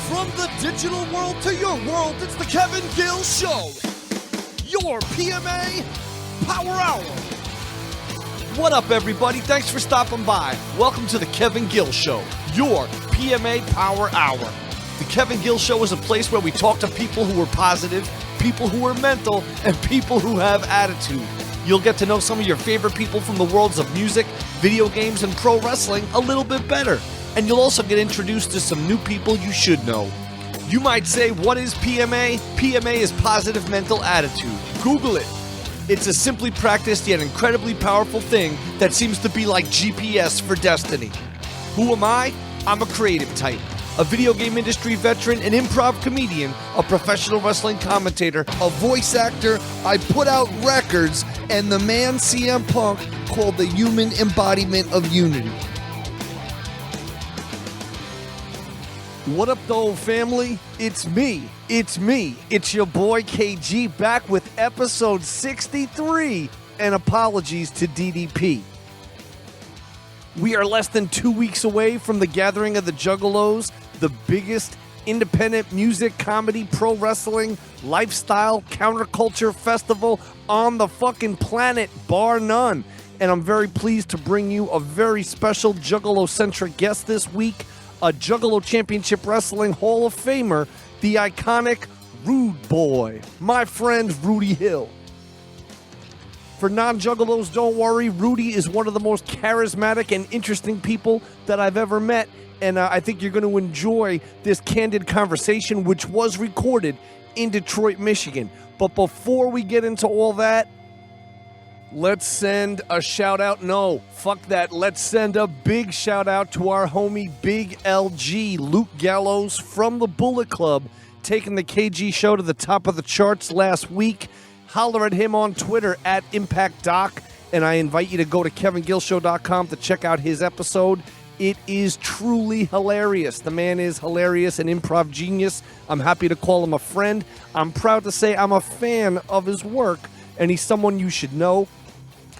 From the digital world to your world, it's the Kevin Gill Show, your PMA Power Hour. What up, everybody? Thanks for stopping by. Welcome to the Kevin Gill Show, your PMA Power Hour. The Kevin Gill Show is a place where we talk to people who are positive, people who are mental, and people who have attitude. You'll get to know some of your favorite people from the worlds of music, video games, and pro wrestling a little bit better. And you'll also get introduced to some new people you should know. You might say, what is PMA? PMA is positive mental attitude. Google it. It's a simply practiced yet incredibly powerful thing that seems to be like GPS for destiny. Who am I? I'm a creative type, a video game industry veteran, an improv comedian, a professional wrestling commentator, a voice actor. I put out records, and the man CM Punk called the human embodiment of unity. What up, though, family? It's me. It's your boy KG, back with episode 63, and apologies to DDP. We are less than 2 weeks away from the gathering of the Juggalos, the biggest independent music, comedy, pro wrestling, lifestyle, counterculture festival on the fucking planet, bar none. And I'm very pleased to bring you a very special Juggalo-centric guest this week, a Juggalo Championship Wrestling Hall of Famer, the iconic Rudeboy, my friend Rudy Hill. For non-Juggalos, don't worry, Rudy is one of the most charismatic and interesting people that I've ever met, and I think you're going to enjoy this candid conversation, which was recorded in Detroit, Michigan. But before we get into all that, let's send a shout-out. No, fuck that. Let's send a big shout-out to our homie Big LG, Luke Gallows from the Bullet Club, taking the KG show to the top of the charts last week. Holler at him on Twitter at ImpactDoc, and I invite you to go to KevinGillShow.com to check out his episode. It is truly hilarious. The man is hilarious, an improv genius. I'm happy to call him a friend. I'm proud to say I'm a fan of his work, and he's someone you should know.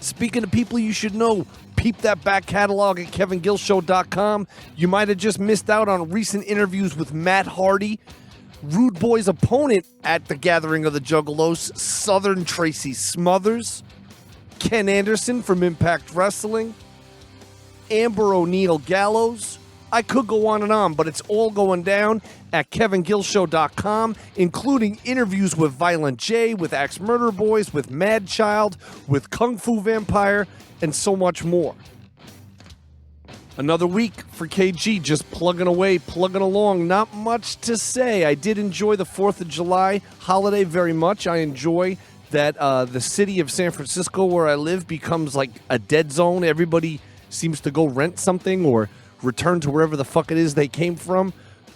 Speaking of people you should know, peep that back catalog at KevinGillShow.com. You might have just missed out on recent interviews with Matt Hardy, Rudeboy's opponent at the gathering of the Juggalos, Southern Tracy Smothers, Ken Anderson from Impact Wrestling, Amber O'Neal Gallows. I could go on and on, but it's all going down at KevinGillShow.com, including interviews with Violent J, with Axe Murder Boys, with Madchild, with Kung Fu Vampire, and so much more. Another week for KG, just plugging away, plugging along. Not much to say. I did enjoy the 4th of July holiday very much. I enjoy that the city of San Francisco, where I live, becomes like a dead zone. Everybody seems to go rent something or return to wherever the fuck it is they came from.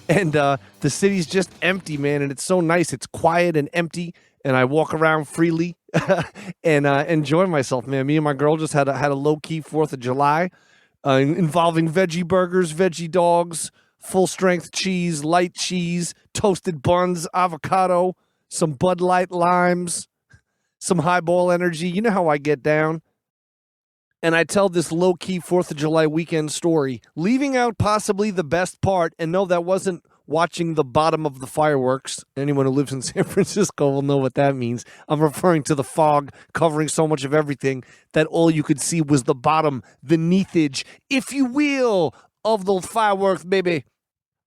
And the city's just empty, man. And it's so nice. It's quiet and empty. And I walk around freely and enjoy myself, man. Me and my girl just had a low-key 4th of July. Involving veggie burgers, veggie dogs, full-strength cheese, light cheese, toasted buns, avocado, some Bud Light limes, some Highball Energy. You know how I get down. And I tell this low-key 4th of July weekend story, leaving out possibly the best part, and no, that wasn't watching the bottom of the fireworks. Anyone who lives in San Francisco will know what that means. I'm referring to the fog covering so much of everything that all you could see was the bottom, the neathage, if you will, of the fireworks, baby.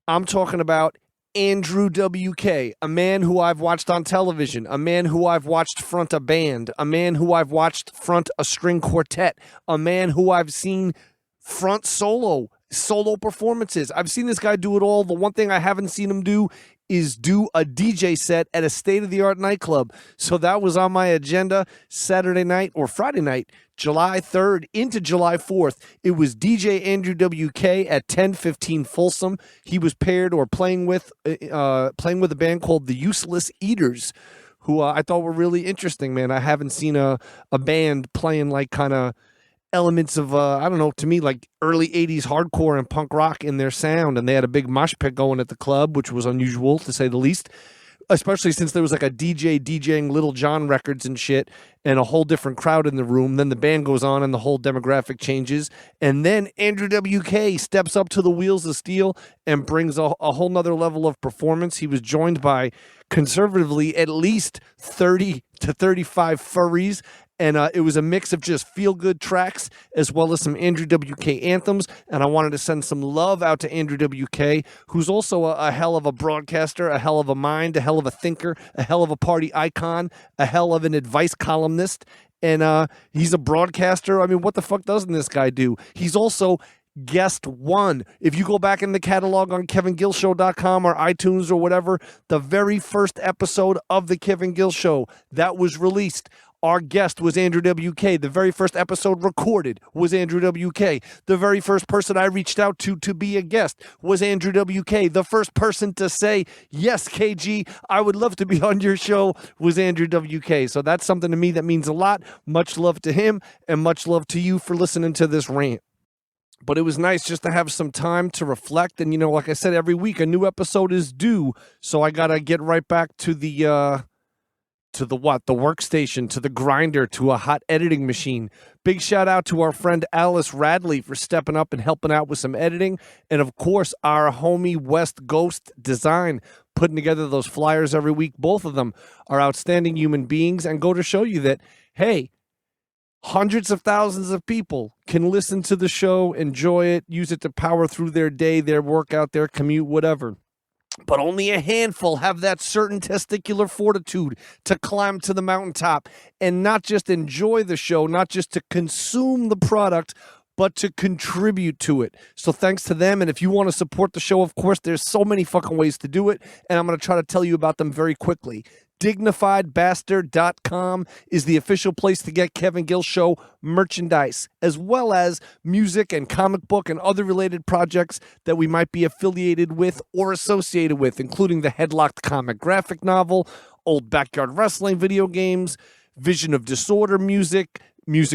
I'm talking about Andrew WK, a man who I've watched on television, a man who I've watched front a band, a man who I've watched front a string quartet, a man who I've seen front solo performances. I've seen this guy do it all. The one thing I haven't seen him do is do a DJ set at a state-of-the-art nightclub. So that was on my agenda Saturday night or Friday night, July 3rd into July 4th. It was DJ Andrew WK at 1015 Folsom. He was paired or playing with a band called the Useless Eaters, who I thought were really interesting, man. I haven't seen a band playing like kind of elements of, I don't know, to me, like early 80s hardcore and punk rock in their sound. And they had a big mosh pit going at the club, which was unusual, to say the least. especially since there was like a DJ DJing Little John records and shit and a whole different crowd in the room. Then the band goes on and the whole demographic changes. And then Andrew WK steps up to the wheels of steel and brings a whole nother level of performance. He was joined by conservatively at least 30 to 35 furries. And it was a mix of just feel-good tracks as well as some Andrew WK anthems. And I wanted to send some love out to Andrew WK, who's also a hell of a broadcaster, a hell of a mind, a hell of a thinker, a hell of a party icon, a hell of an advice columnist. And he's a broadcaster. I mean, what the fuck doesn't this guy do? He's also guest one. If you go back in the catalog on KevinGillShow.com or iTunes or whatever, the very first episode of The Kevin Gill Show that was released, our guest was Andrew WK. The very first episode recorded was Andrew WK. The very first person I reached out to be a guest was Andrew WK. The first person to say, yes, KG, I would love to be on your show was Andrew WK. So that's something to me that means a lot. Much love to him and much love to you for listening to this rant. But it was nice just to have some time to reflect. And, you know, like I said, every week a new episode is due. So I got to get right back to the workstation, to the grinder, to a hot editing machine. Big shout out to our friend Alice Radley for stepping up and helping out with some editing. And of course, our homie West Ghost Design, putting together those flyers every week. Both of them are outstanding human beings and go to show you that, hey, hundreds of thousands of people can listen to the show, enjoy it, use it to power through their day, their workout, their commute, whatever. But only a handful have that certain testicular fortitude to climb to the mountaintop and not just enjoy the show, not just to consume the product, but to contribute to it. So thanks to them. And if you want to support the show, of course, there's so many fucking ways to do it. And I'm going to try to tell you about them very quickly. DignifiedBastard.com is the official place to get Kevin Gill Show merchandise, as well as music and comic book and other related projects that we might be affiliated with or associated with, including the Headlocked comic graphic novel, old backyard wrestling video games, Vision of Disorder music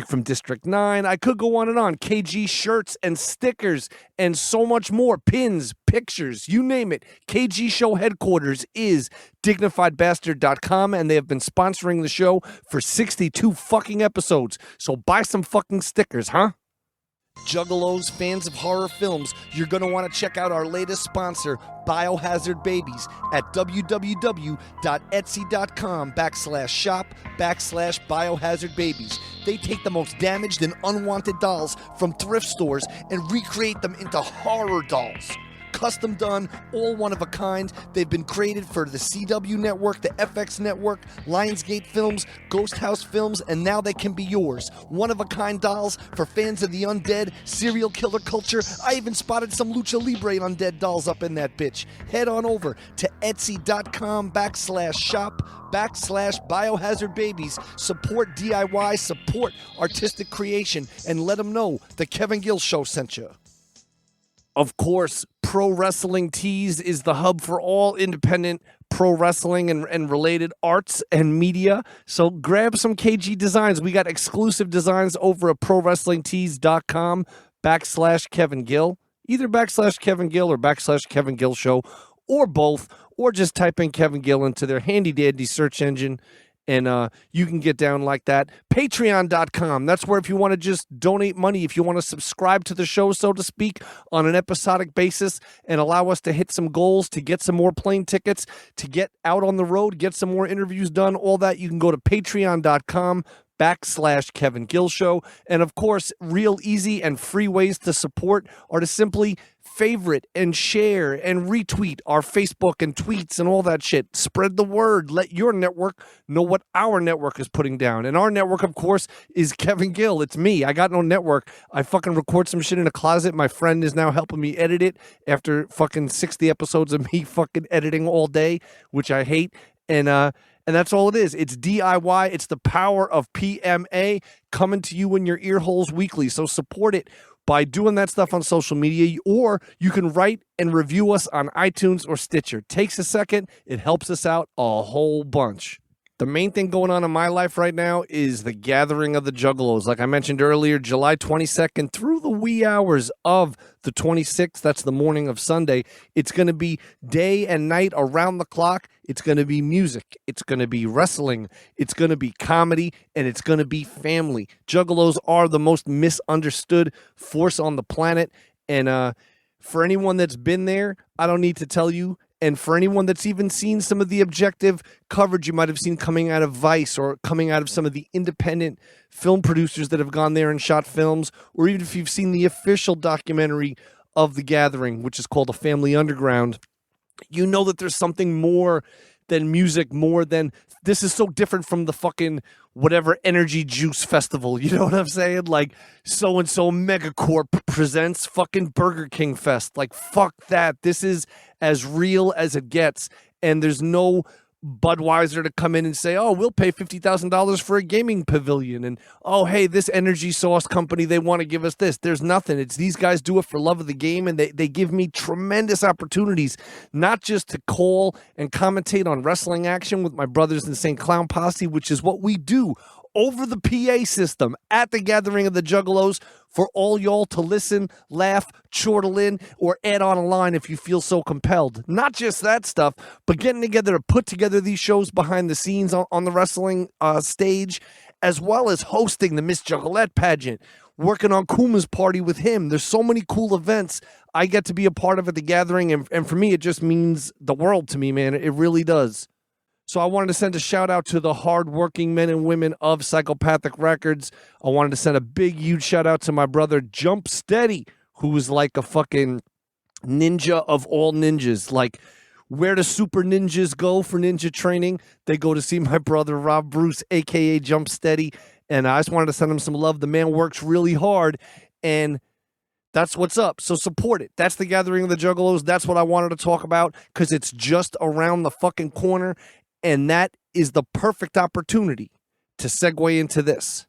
from District 9. I could go on and on. KG shirts and stickers and so much more. Pins, pictures, you name it. KG Show headquarters is DignifiedBastard.com, and they have been sponsoring the show for 62 fucking episodes. So buy some fucking stickers, huh? Juggalos, fans of horror films, you're going to want to check out our latest sponsor, Biohazard Babies, at www.etsy.com/shop/Biohazard Babies. They take the most damaged and unwanted dolls from thrift stores and recreate them into horror dolls. Custom done, all one of a kind. They've been created for the CW network, the FX network, Lionsgate Films, Ghost House Films, and now they can be yours. One of a kind dolls for fans of the undead, serial killer culture. I even spotted some Lucha Libre undead dolls up in that bitch. Head on over to etsy.com/shop/Biohazard Babies. Support DIY, support artistic creation, and let them know the Kevin Gill Show sent you. Of course, Pro Wrestling Tees is the hub for all independent pro wrestling and related arts and media. So grab some KG designs. We got exclusive designs over at ProWrestlingTees.com/Kevin Gill. Either /Kevin Gill or /Kevin Gill Show, or both, or just type in Kevin Gill into their handy dandy search engine. And you can get down like that. Patreon.com. That's where if you want to just donate money, if you want to subscribe to the show, so to speak, on an episodic basis and allow us to hit some goals, to get some more plane tickets, to get out on the road, get some more interviews done, all that, you can go to patreon.com/Kevin Gill Show. And of course, real easy and free ways to support are to simply favorite and share and retweet our Facebook and tweets and all that shit. Spread the word. Let your network know what our network is putting down. And our network, of course, is Kevin Gill. It's me. I got no network. I fucking record some shit in a closet. My friend is now helping me edit it after fucking 60 episodes of me fucking editing all day, which I hate. And that's all it is. It's DIY. It's the power of PMA coming to you in your ear holes weekly. So support it by doing that stuff on social media, or you can write and review us on iTunes or Stitcher. Takes a second. It helps us out a whole bunch. The main thing going on in my life right now is the gathering of the Juggalos. Like I mentioned earlier, July 22nd through the wee hours of the 26th, that's the morning of Sunday, it's going to be day and night around the clock. It's going to be music. It's going to be wrestling. It's going to be comedy, and it's going to be family. Juggalos are the most misunderstood force on the planet, and for anyone that's been there, I don't need to tell you. And for anyone that's even seen some of the objective coverage you might have seen coming out of Vice or coming out of some of the independent film producers that have gone there and shot films, or even if you've seen the official documentary of The Gathering, which is called A Family Underground, you know that there's something more than music, more than this is so different from the fucking whatever Energy Juice Festival. You know what I'm saying? Like so-and-so Megacorp presents fucking Burger King Fest. Like fuck that. This is as real as it gets. And there's no Budweiser to come in and say, oh, we'll pay $50,000 for a gaming pavilion. And, oh, hey, this energy sauce company, they want to give us this. There's nothing. It's these guys do it for love of the game, and they give me tremendous opportunities, not just to call and commentate on wrestling action with my brothers Insane Clown Posse, which is what we do over the PA system at the gathering of the Juggalos for all y'all to listen, laugh, chortle in, or add on a line if you feel so compelled. Not just that stuff, but getting together to put together these shows behind the scenes on the wrestling stage, as well as hosting the Miss Juggalette pageant, working on Kuma's party with him. There's so many cool events I get to be a part of at the gathering, and for me, it just means the world to me, man. It really does. So I wanted to send a shout out to the hardworking men and women of Psychopathic Records. I wanted to send a big, huge shout out to my brother Jump Steady, who is like a fucking ninja of all ninjas. Like, where do super ninjas go for ninja training? They go to see my brother Rob Bruce, a.k.a. Jump Steady. And I just wanted to send him some love. The man works really hard, and that's what's up. So support it. That's the gathering of the Juggalos. That's what I wanted to talk about because it's just around the fucking corner. And that is the perfect opportunity to segue into this.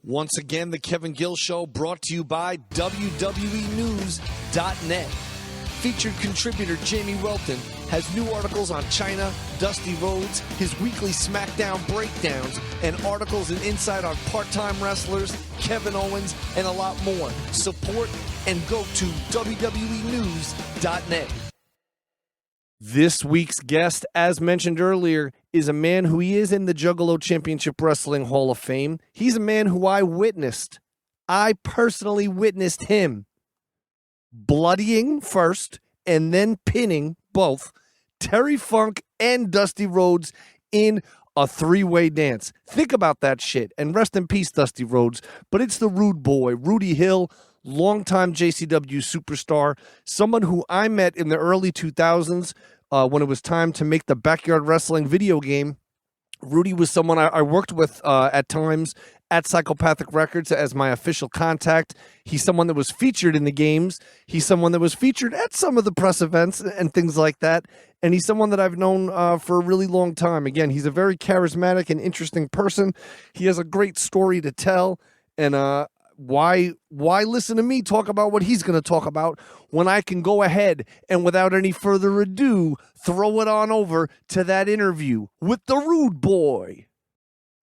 Once again, the Kevin Gill Show brought to you by WWEnews.net. Featured contributor Jamie Welton has new articles on China, Dusty Rhodes, his weekly SmackDown breakdowns, and articles and insight on part-time wrestlers, Kevin Owens, and a lot more. Support and go to WWEnews.net. This week's guest, as mentioned earlier, is a man who is in the Juggalo Championship Wrestling Hall of Fame. He's a man who I witnessed. I personally witnessed him bloodying first and then pinning both Terry Funk and Dusty Rhodes in a three-way dance. Think about that shit. And rest in peace, Dusty Rhodes. But it's the Rudeboy, Rudy Hill, longtime JCW superstar, someone who I met in the early 2000s when it was time to make the Backyard Wrestling video game. Rudy was someone I worked with at times at Psychopathic Records as my official contact. He's someone that was featured in the games. He's someone that was featured at some of the press events and things like that. And he's someone that I've known for a really long time. Again, he's a very charismatic and interesting person. He has a great story to tell. And why listen to me talk about what he's going to talk about when I can go ahead and without any further ado, throw it on over to that interview with the Rudeboy.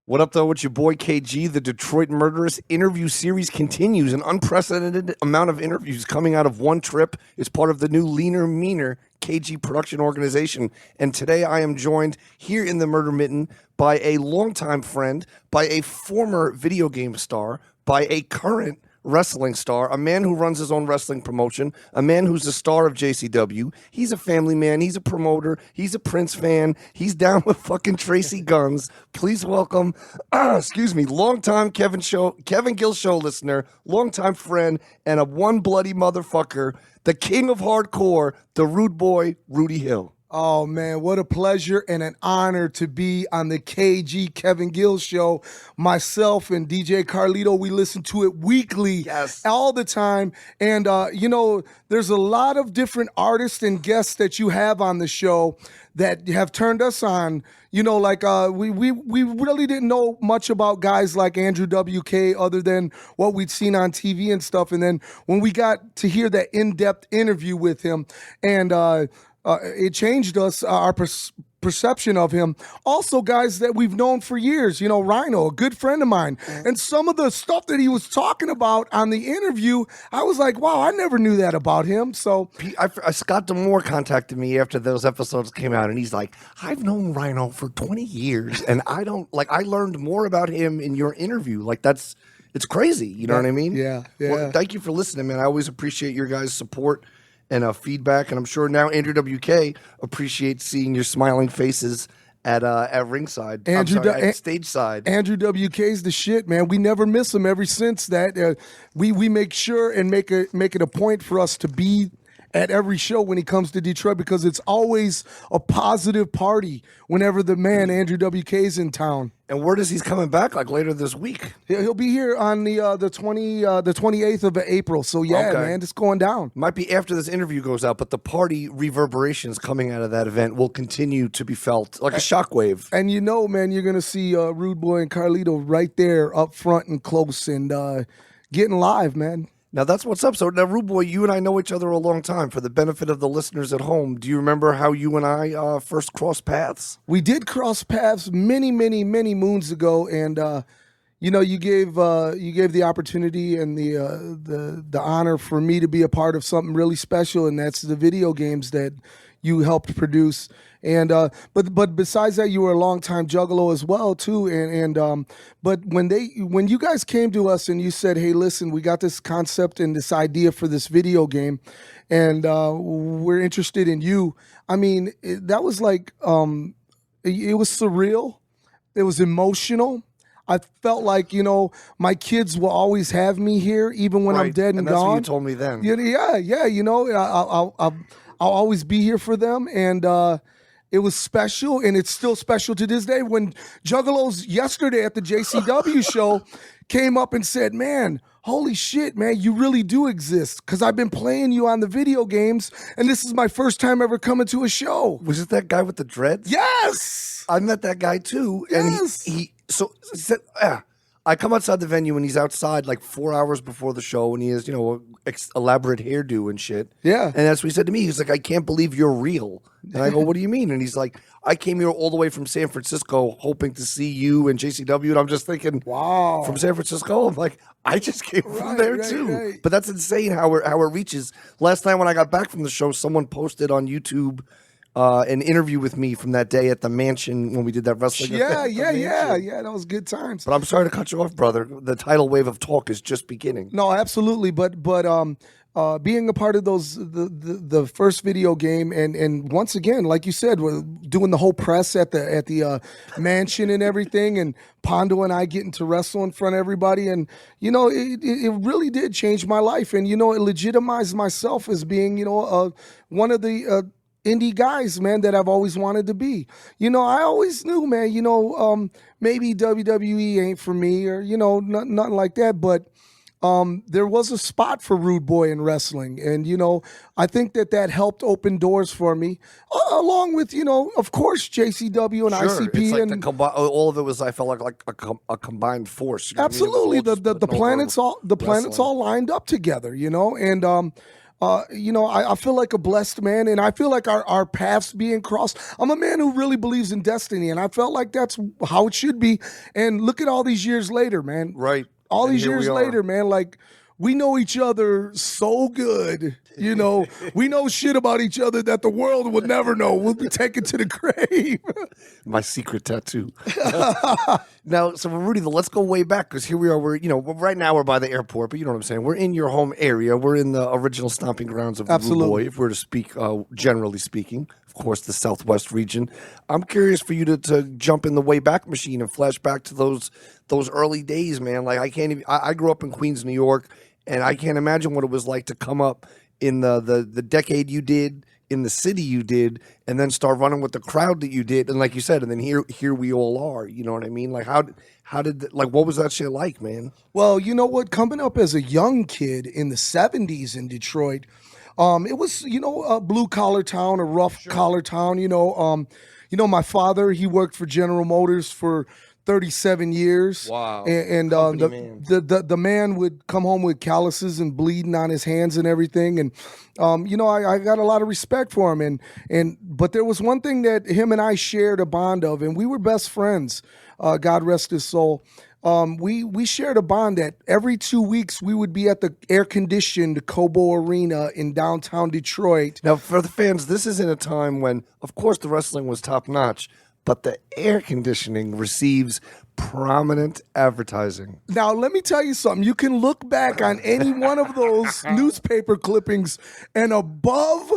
What up, though? It's your boy KG. The Detroit Murderous interview series continues. An unprecedented amount of interviews coming out of one trip. It's part of the new Leaner, Meaner KG production organization. And today I am joined here in the Murder Mitten by a longtime friend, by a former video game star, by a current wrestling star, a man who runs his own wrestling promotion, a man who's a star of JCW. He's a family man. He's a promoter. He's a Prince fan. He's down with fucking Tracy Guns. Please welcome, longtime Kevin Gill Show listener, longtime friend, and a one bloody motherfucker, the king of hardcore, the Rudeboy, Rudy Hill. Oh, man, what a pleasure and an honor to be on the KG Kevin Gill Show. Myself and DJ Carlito, we listen to it weekly, all the time. And, there's a lot of different artists and guests that you have on the show that have turned us on. We really didn't know much about guys like Andrew WK other than what we'd seen on TV and stuff. And then when we got to hear that in-depth interview with him and it changed us, our perception of him. Also, guys that we've known for years, you know, Rhino, a good friend of mine. And some of the stuff that he was talking about on the interview, I was like, wow, I never knew that about him. So Scott Demore contacted me after those episodes came out, and he's like, I've known Rhino for 20 years, and I learned more about him in your interview. Like, it's crazy. You know what I mean? Yeah. Well, thank you for listening, man. I always appreciate your guys' support and feedback, and I'm sure now Andrew WK appreciates seeing your smiling faces at ringside. At stage side. Andrew WK's the shit, man. We never miss him. Ever since that, we make sure and make it a point for us to be at every show when he comes to Detroit, because it's always a positive party whenever the man Andrew WK's in town. And word is he's coming back like later this week. He'll be here on the 28th of April. So yeah, man, it's going down. Might be after this interview goes out, but the party reverberations coming out of that event will continue to be felt like a shockwave. And you know, man, you're gonna see Rudeboy and Carlito right there up front and close and getting live, man. Now, that's what's up. So now, Rudeboy, you and I know each other a long time. For the benefit of the listeners at home, do you remember how you and I first crossed paths? We did cross paths many, many, many moons ago, and you know, you gave the opportunity and the honor for me to be a part of something really special, and that's the video games that you helped produce. And but besides that, you were a longtime Juggalo as well too. And but when you guys came to us and you said, hey, listen, we got this concept and this idea for this video game, and we're interested in you. I mean, that was like it was surreal. It was emotional. I felt like, you know, my kids will always have me here, even when I'm dead and that's gone. What you told me then. Yeah. You know, I'll always be here for them, and it was special, and it's still special to this day. When Juggalos yesterday at the JCW show came up and said, man, holy shit, man, you really do exist, because I've been playing you on the video games, and this is my first time ever coming to a show. Was it that guy with the dreads? Yes! I met that guy too, and Yes. he said, I come outside the venue, and he's outside like 4 hours before the show, and he has, you know, elaborate hairdo and shit. Yeah. And that's what he said to me. He's like, I can't believe you're real. And I go, what do you mean? And he's like, I came here all the way from San Francisco hoping to see you and JCW. And I'm just thinking, wow. From San Francisco? I'm like, I just came from there too. Right. But that's insane how it reaches. Last night when I got back from the show, someone posted on YouTube an interview with me from that day at the mansion when we did that wrestling event. Yeah. That was good times. But I'm sorry to cut you off, brother. The tidal wave of talk is just beginning. No, absolutely. But being a part of the first video game, and once again, like you said, we're doing the whole press at the mansion and everything, and Pondo and I getting to wrestle in front of everybody, and you know, it really did change my life, and you know, it legitimized myself as being, you know, one of the indie guys, man, that I've always wanted to be. You know, I always knew, man, you know, maybe WWE ain't for me, or, you know, nothing like that, but there was a spot for Rudeboy in wrestling, and, you know, I think that helped open doors for me, along with, you know, of course, JCW and ICP. It's like all of it was, I felt like a combined force. You know absolutely. what I mean? The planets all lined up together, you know, and you know, I feel like a blessed man, and I feel like our paths being crossed. I'm a man who really believes in destiny, and I felt like that's how it should be. And look at all these years later, man. Right. All these years later, man, like, we know each other so good. You know, we know shit about each other that the world will never know. We'll be taken to the grave. My secret tattoo. Now, so Rudy, let's go way back, because here we are. Right now we're by the airport, but you know what I'm saying. We're in your home area. We're in the original stomping grounds of Rudeboy, if we're to speak, generally speaking. Of course, the Southwest region. I'm curious for you to jump in the way back machine and flash back to those early days, man. Like, I grew up in Queens, New York, and I can't imagine what it was like to come up in the decade you did, in the city you did, and then start running with the crowd that you did, and like you said, and then here we all are. You know what I mean? Like, how did what was that shit like, man? Well, you know what? Coming up as a young kid in the 70s in Detroit, it was, you know, a blue collar town, a rough collar town. You know, my father, he worked for General Motors for 37 years. Wow. And the man would come home with calluses and bleeding on his hands and everything. And, I got a lot of respect for him. But there was one thing that him and I shared a bond of, and we were best friends, God rest his soul. We shared a bond that every 2 weeks we would be at the air-conditioned Cobo Arena in downtown Detroit. Now, for the fans, this is in a time when, of course, the wrestling was top-notch, but the air conditioning receives prominent advertising. Now, let me tell you something. You can look back on any one of those newspaper clippings, and above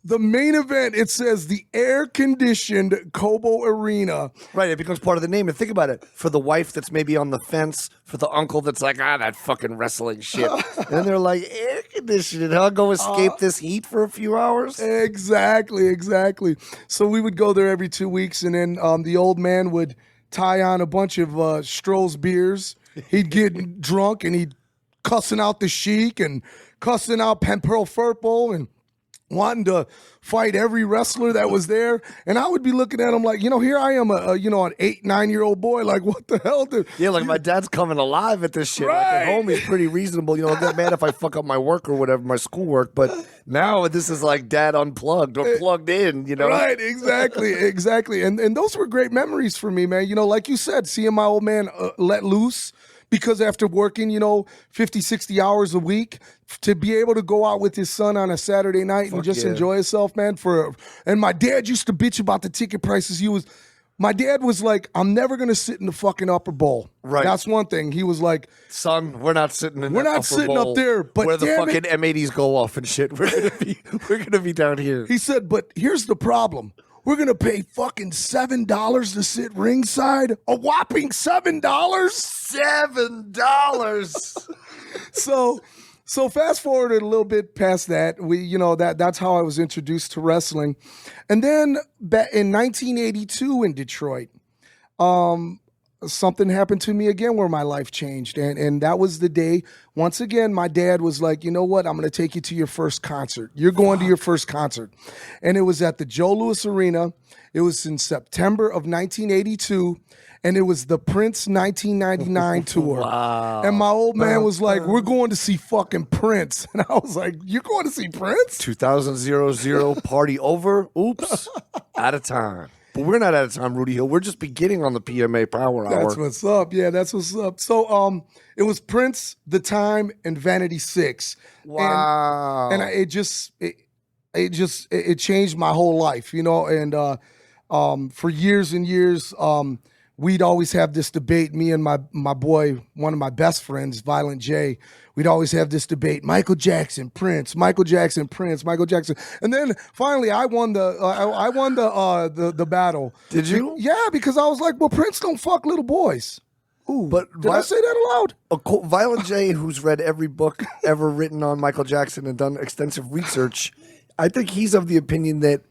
the main event, it says the air-conditioned Cobo Arena. Right, it becomes part of the name. And think about it. For the wife that's maybe on the fence, for the uncle that's like, that fucking wrestling shit. And then they're like, air-conditioned, I'll go escape this heat for a few hours? Exactly. So we would go there every 2 weeks, and then the old man would tie on a bunch of Stroh's beers. He'd get drunk, and he'd cussing out the Sheik and cussing out Pearl Furple and wanting to fight every wrestler that was there. And I would be looking at him like, here I am, an 8-9-year-old boy. Like, what the hell? Yeah, like my dad's coming alive at this shit. Right. Like at home, he's pretty reasonable. I'll get mad if I fuck up my work or whatever, my schoolwork. But now this is like dad unplugged or plugged in, Right, exactly. And those were great memories for me, man. Like you said, seeing my old man let loose. Because after working, 50, 60 hours a week, to be able to go out with his son on a Saturday night and just enjoy himself, man. And my dad used to bitch about the ticket prices. My dad was like, I'm never going to sit in the fucking upper bowl. Right. That's one thing. He was like, son, we're not sitting in we're that not upper sitting bowl up there. But where the fucking M80s go off and shit. We're gonna be down here. He said, but here's the problem. We're going to pay fucking $7 to sit ringside? A whopping $7? $7. So fast forward a little bit past that, that's how I was introduced to wrestling. And then in 1982 in Detroit, something happened to me again where my life changed. And that was the day, once again, my dad was like, you know what? I'm going to take you to your first concert. You're going to your first concert. And it was at the Joe Louis Arena. It was in September of 1982. And it was the Prince 1999 tour. Wow. And my old man was like, we're going to see fucking Prince. And I was like, you're going to see Prince? 2000 party over. Oops. Out of time. But we're not out of time, Rudy Hill. We're just beginning on the PMA Power Hour. That's what's up. Yeah, that's what's up. So it was Prince, The Time, and Vanity 6. Wow. And it changed my whole life, and for years and years, we'd always have this debate, me and my boy, one of my best friends, Violent J. We'd always have this debate, Michael Jackson, Prince, Michael Jackson, Prince, Michael Jackson. And then finally I won the battle. Did you? Yeah, because I was like, well, Prince don't fuck little boys. Ooh, but did I say that aloud? Violent J, who's read every book ever written on Michael Jackson and done extensive research, I think he's of the opinion that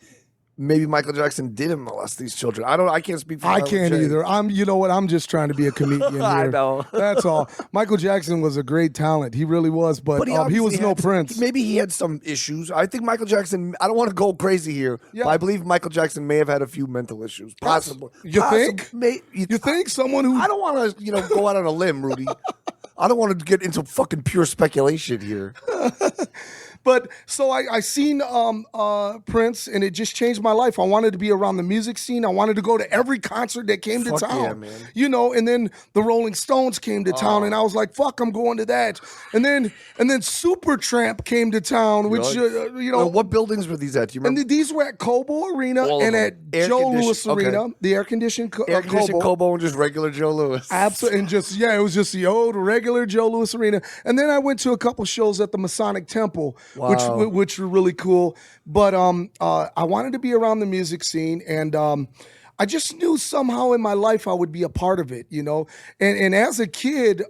maybe Michael Jackson didn't molest these children. I can't speak for Violent can't J. either. I'm just trying to be a comedian here. I know. That's all. Michael Jackson was a great talent. He really was, but he was no Prince. Maybe he had some issues. I think Michael Jackson, I don't want to go crazy here, but I believe Michael Jackson may have had a few mental issues. Possibly. You think? You think someone who... I don't want to, go out on a limb, Rudy. I don't want to get into fucking pure speculation here. But so I seen Prince, and it just changed my life. I wanted to be around the music scene. I wanted to go to every concert that came to town. Yeah, man. And then the Rolling Stones came to town, and I was like, "Fuck, I'm going to that." And then Supertramp came to town, which what buildings were these at? Do you remember? And these were at Cobo Arena and at Joe Louis Arena, the air-conditioned Cobo and just regular Joe Louis. Absolutely, and it was just the old regular Joe Louis Arena. And then I went to a couple shows at the Masonic Temple. Wow. Which were really cool. But I wanted to be around the music scene, and I just knew somehow in my life I would be a part of it, And as a kid,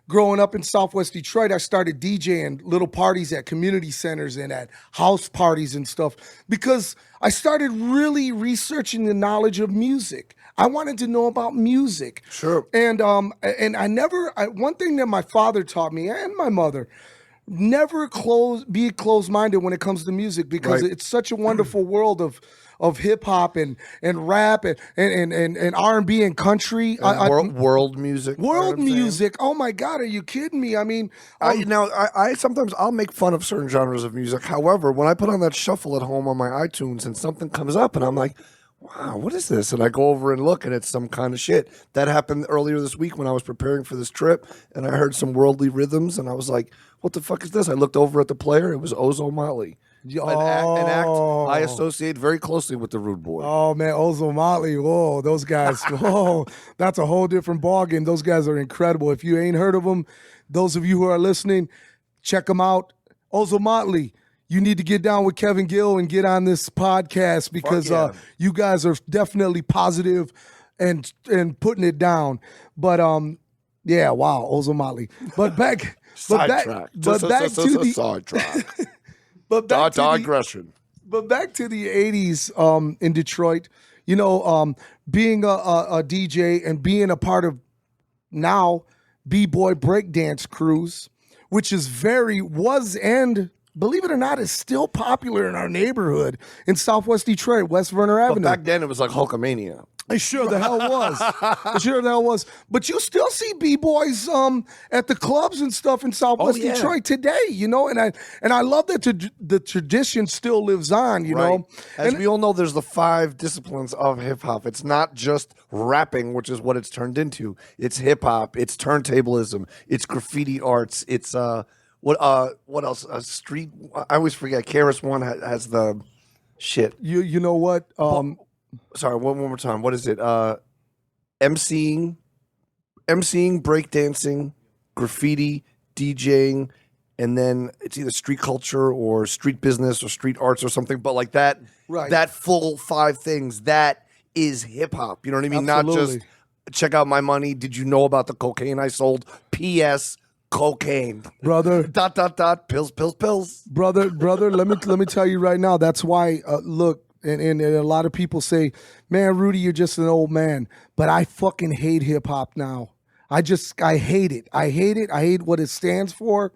growing up in Southwest Detroit, I started DJing little parties at community centers and at house parties and stuff because I started really researching the knowledge of music. I wanted to know about music. Sure. And one thing that my father taught me and my mother, never be closed-minded when it comes to music, because it's such a wonderful world of hip hop and rap and R&B and country, world music. World music. Oh my God, are you kidding me? I mean, I sometimes I'll make fun of certain genres of music. However, when I put on that shuffle at home on my iTunes and something comes up and I'm like, wow, what is this? And I go over and look, and it's some kind of shit. That happened earlier this week when I was preparing for this trip, and I heard some worldly rhythms, and I was like, what the fuck is this? I looked over at the player. It was Ozomatli. An act I associate very closely with the Rudeboy. Oh, man, Ozomatli. Whoa, those guys. Whoa, that's a whole different ballgame. Those guys are incredible. If you ain't heard of them, those of you who are listening, check them out. Ozomatli. You need to get down with Kevin Gill and get on this podcast, because you guys are definitely positive and putting it down. But yeah, wow, Ozomatli. But back Sidetrack. But back to the sidetrack. But back to digression. But back to the 80s in Detroit, you know, being a DJ and being a part of now B-boy breakdance crews, which is and believe it or not, is still popular in our neighborhood in Southwest Detroit, West Verner Avenue. But back then it was like Hulkamania. It sure the hell was. It sure the hell was. But you still see B-boys at the clubs and stuff in Southwest Detroit today, you know, and I love that the tradition still lives on, you know. As we all know, there's the 5 disciplines of hip-hop. It's not just rapping, which is what it's turned into. It's hip-hop, it's turntablism, it's graffiti arts, it's what else? Street. I always forget. KRS-One has the shit. You know what? Sorry, one more time. What is it? MCing, breakdancing, graffiti, DJing, and then it's either street culture or street business or street arts or something. But like that, that full 5 things, that is hip hop. You know what I mean? Absolutely. Not just check out my money. Did you know about the cocaine I sold? P.S. Cocaine, brother. ... Pills. Brother. Let me tell you right now. That's why. Look, and a lot of people say, "Man, Rudy, you're just an old man." But I fucking hate hip hop now. I hate it. I hate what it stands for,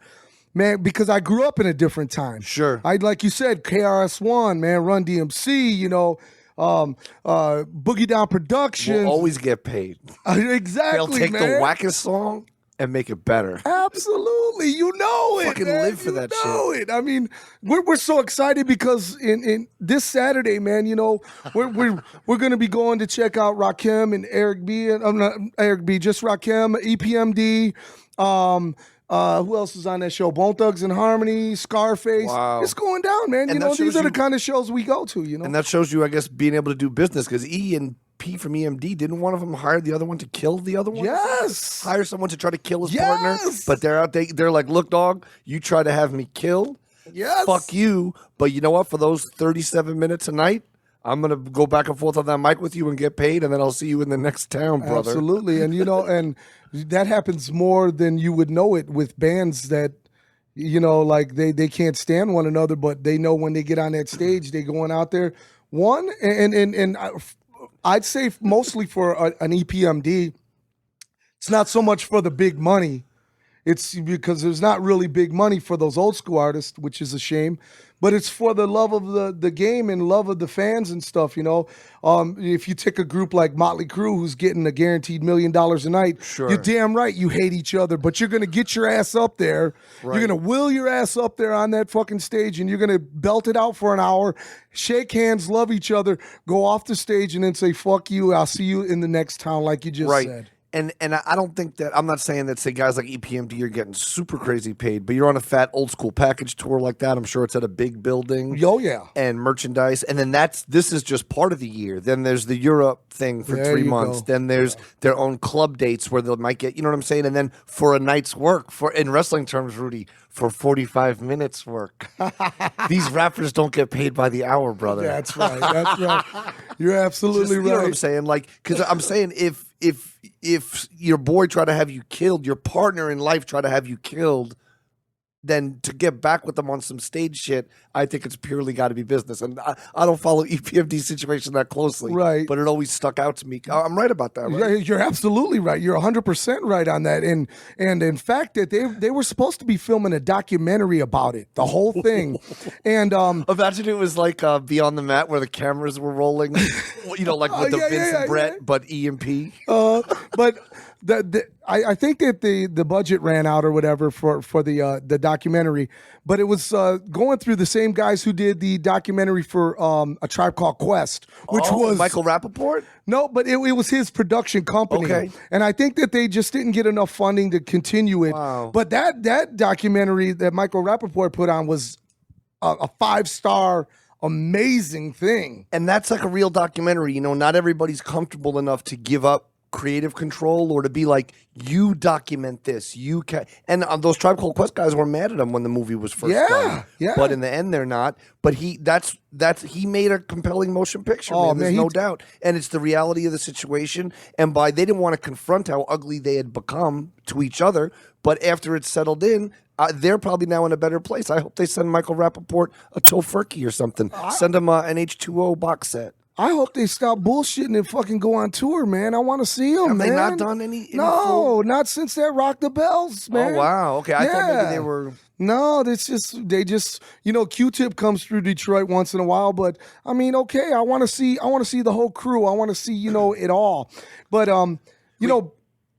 man. Because I grew up in a different time. Sure. Like you said, KRS-One, man, Run DMC. You know. Boogie Down Productions will always get paid. Exactly, they'll take the wackest song and make it better. Absolutely, you know it. Fucking man. live for that shit. I mean, we're so excited because in this Saturday, man, you know, we're going to be going to check out Rakim and Eric B. And I'm not Eric B. Just Rakim, EPMD. Who else is on that show? Bone Thugs and Harmony, Scarface. Wow. It's going down, man. You know, these are the kind of shows we go to. You know, and that shows you, I guess, being able to do business, because E and P from EMD, didn't one of them hire the other one to kill the other one? Yes. Hire someone to try to kill his partner, but they're like, look, dog, you try to have me killed. Yes. Fuck you. But you know what? For those 37 minutes a night, I'm going to go back and forth on that mic with you and get paid, and then I'll see you in the next town, brother. Absolutely. And, you know, and that happens more than you would know it with bands that, you know, like they can't stand one another, but they know when they get on that stage, they're going out there. One, and I'd say mostly for an EPMD, it's not so much for the big money. It's because there's not really big money for those old school artists, which is a shame. But it's for the love of the game and love of the fans and stuff, you know. If you take a group like Motley Crue, who's getting a guaranteed $1 million a night, sure, you're damn right you hate each other, but you're going to get your ass up there. Right. You're going to will your ass up there on that fucking stage, and you're going to belt it out for an hour, shake hands, love each other, go off the stage, and then say, fuck you, I'll see you in the next town, like you just said. And I don't think that, I'm not saying that, say, guys like EPMD are getting super crazy paid, but you're on a fat old school package tour like that. I'm sure it's at a big building. Oh, yeah. And merchandise. And then this is just part of the year. Then there's the Europe thing for 3 months. Then there's their own club dates where they might get, you know what I'm saying? And then for a night's work, in wrestling terms, Rudy, for 45 minutes work. These rappers don't get paid by the hour, brother. That's right. That's right. You're absolutely right. You know what I'm saying? Like, because I'm saying if your boy tried to have you killed, your partner in life tried to have you killed, then to get back with them on some stage shit, I think it's purely got to be business. And I don't follow EPMD's situation that closely, right? But it always stuck out to me. I'm right about that, right? Yeah, you're absolutely right. You're 100% right on that. And in fact, that they were supposed to be filming a documentary about it, the whole thing. And imagine it was like Beyond the Mat where the cameras were rolling, like with the Vince and Brett, but EMP. But I think that the budget ran out or whatever for the documentary, but it was going through the same guys who did the documentary for A Tribe Called Quest, which was Michael Rapaport. No, but it was his production company. Okay. And I think that they just didn't get enough funding to continue it. Wow. But that documentary that Michael Rapaport put on was a 5-star amazing thing. And that's like a real documentary. Not everybody's comfortable enough to give up creative control or to be like, you document this, you can. And those Tribe Called Quest guys were mad at him when the movie was first done. Yeah. But in the end, they're not. But he made a compelling motion picture. Man. There's no doubt. And it's the reality of the situation. And they didn't want to confront how ugly they had become to each other. But after it's settled in, they're probably now in a better place. I hope they send Michael Rapaport a Tofurkey or something. Send him an H2O box set. I hope they stop bullshitting and fucking go on tour, man. I want to see them, man. Have they not done any? No, not since that Rock the Bells, man. Oh, wow. Okay, I thought maybe they were. No, they just Q-Tip comes through Detroit once in a while, but I mean, okay, I want to see the whole crew. I want to see it all. But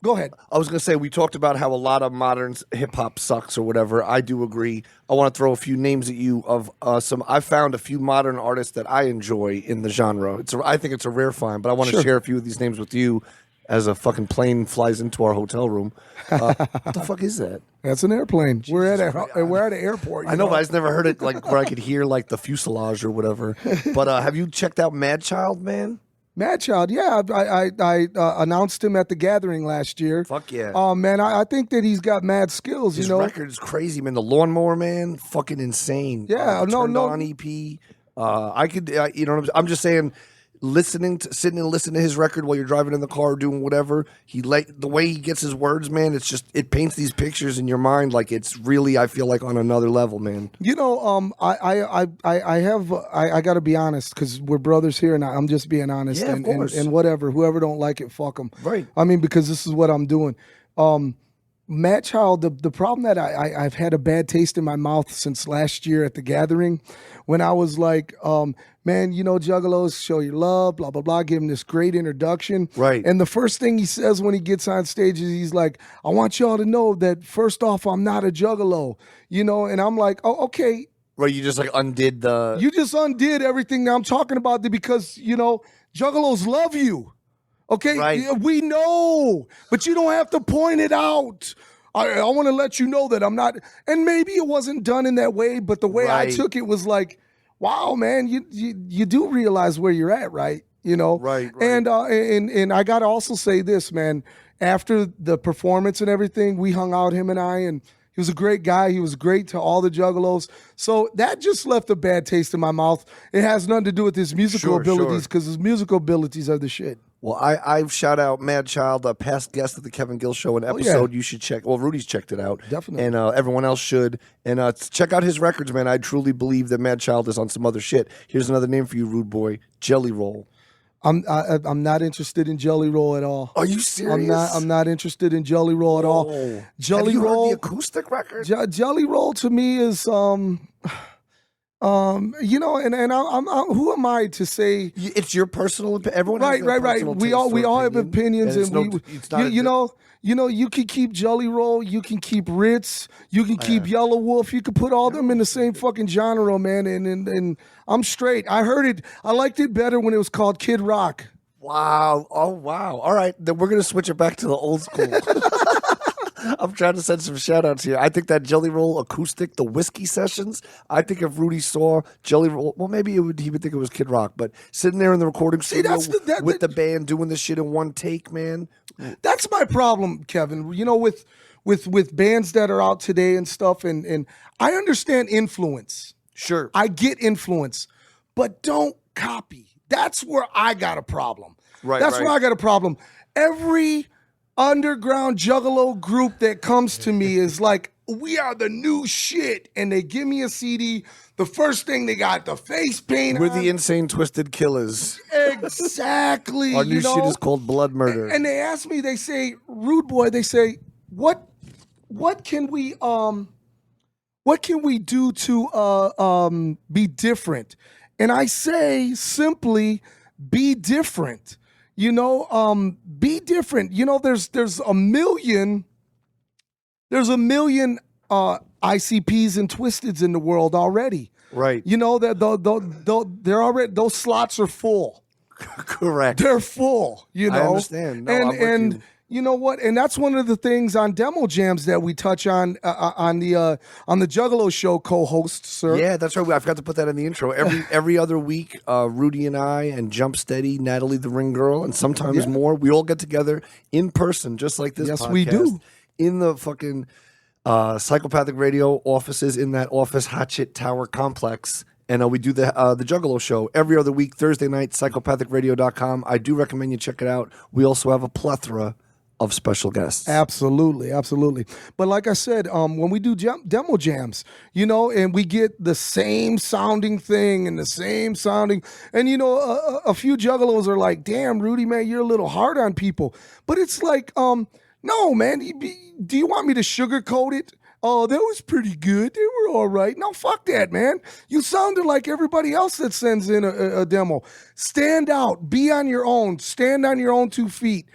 go ahead. I was going to say, we talked about how a lot of modern hip-hop sucks or whatever. I do agree. I want to throw a few names at you of I found a few modern artists that I enjoy in the genre. I think it's a rare find, but I want to share a few of these names with you as a fucking plane flies into our hotel room. What the fuck is that? That's an airplane. We're at an airport. I know, but I just never heard it like where I could hear like the fuselage or whatever. But have you checked out Madchild, man? Madchild, yeah, I announced him at the Gathering last year. Fuck yeah. Oh man, I think that he's got mad skills. His record is crazy, man. The Lawnmower Man, fucking insane. Yeah, Turned On EP. I'm just saying, sitting and listening to his record while you're driving in the car, doing whatever. The way he gets his words, man. It's just it paints these pictures in your mind like it's really, I feel like, on another level, man. I got to be honest because we're brothers here, and I'm just being honest. Yeah, of course. And whatever, whoever don't like it, fuck them. Right. I mean, because this is what I'm doing. Madchild, the problem that I've had a bad taste in my mouth since last year at the Gathering, when I was like, man, Juggalos, show your love, blah, blah, blah, give him this great introduction. Right. And the first thing he says when he gets on stage is he's like, I want y'all to know that first off, I'm not a Juggalo, and I'm like, oh, okay. Right, you just like undid the... You just undid everything that I'm talking about because, Juggalos love you. Okay, right. We know, but you don't have to point it out. I want to let you know that I'm not, and maybe it wasn't done in that way, but the way I took it was like, wow, man, you do realize where you're at, right? Right. And I got to also say this, man. After the performance and everything, we hung out, him and I, and he was a great guy. He was great to all the Juggalos. So that just left a bad taste in my mouth. It has nothing to do with his musical abilities because his musical abilities are the shit. Well, I shout out Madchild, a past guest of the Kevin Gill Show, an episode you should check. Well, Rudy's checked it out. Definitely. And everyone else should. And check out his records, man. I truly believe that Madchild is on some other shit. Here's another name for you, Rudeboy. Jelly Roll. I'm not interested in Jelly Roll at all. Are you serious? I'm not interested in Jelly Roll at all. Jelly Have you Roll, heard the acoustic record? Jelly Roll to me is and I'm who am I to say? It's your personal opinion. Everyone has their right. personal We taste all or have opinions, and you can keep Jelly Roll, you can keep Ritz, you can keep Yellow Wolf, you can put all them in the same fucking genre, man. And I'm straight. I heard it. I liked it better when it was called Kid Rock. Wow. Oh wow. All right, then we're gonna switch it back to the old school. I'm trying to send some shout outs here. I think that Jelly Roll acoustic, the whiskey sessions, I think if Rudy saw Jelly Roll, well, maybe he would think it was Kid Rock, but sitting there in the recording studio with the band doing this shit in one take, man. That's my problem, Kevin. With bands that are out today and stuff, and I understand influence. Sure. I get influence, but don't copy. That's where I got a problem. Right. That's where I got a problem. Every underground Juggalo group that comes to me is like we are the new shit. And they give me a CD. The first thing they got the face paint We're on. the Insane Twisted Killers. Exactly. Our new shit is called Blood Murder. And they ask me, they say, Rudeboy, they say, what can we do to be different? And I say simply, be different. Be different. There's a million ICPs and Twisteds in the world already. Right. That they're already, those slots are full. Correct. They're full. I understand. No, I'm with you. You know what? And that's one of the things on Demo Jams that we touch on the Juggalo Show co-host, sir. Yeah, that's right. I forgot to put that in the intro. Every other week, Rudy and I and Jump Steady, Natalie the Ring Girl, and sometimes more, we all get together in person, just like this Yes, podcast, we do. in the fucking Psychopathic Radio offices in that office Hatchet Tower complex. And we do the Juggalo Show every other week, Thursday night, psychopathicradio.com. I do recommend you check it out. We also have a plethora of special guests. Absolutely. But like I said, when we do demo jams, and we get the same sounding thing and the same sounding, and a few juggalos are like, damn, Rudy, man, you're a little hard on people. But it's like, no, man, do you want me to sugarcoat it? Oh, that was pretty good. They were all right. No, fuck that, man. You sounded like everybody else that sends in a demo. Stand out. Be on your own. Stand on your own 2 feet.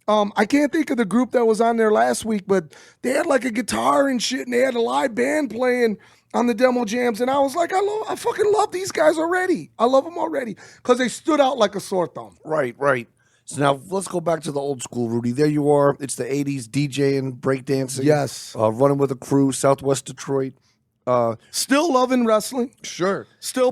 I can't think of the group that was on there last week, but they had like a guitar and shit, and they had a live band playing on the demo jams, and I was like, I fucking love these guys already. I love them already because they stood out like a sore thumb. Right. So now let's go back to the old school, Rudy. There you are. It's the 80s, DJing, breakdancing. Yes. Running with a crew, Southwest Detroit. Still loving wrestling. Sure. Still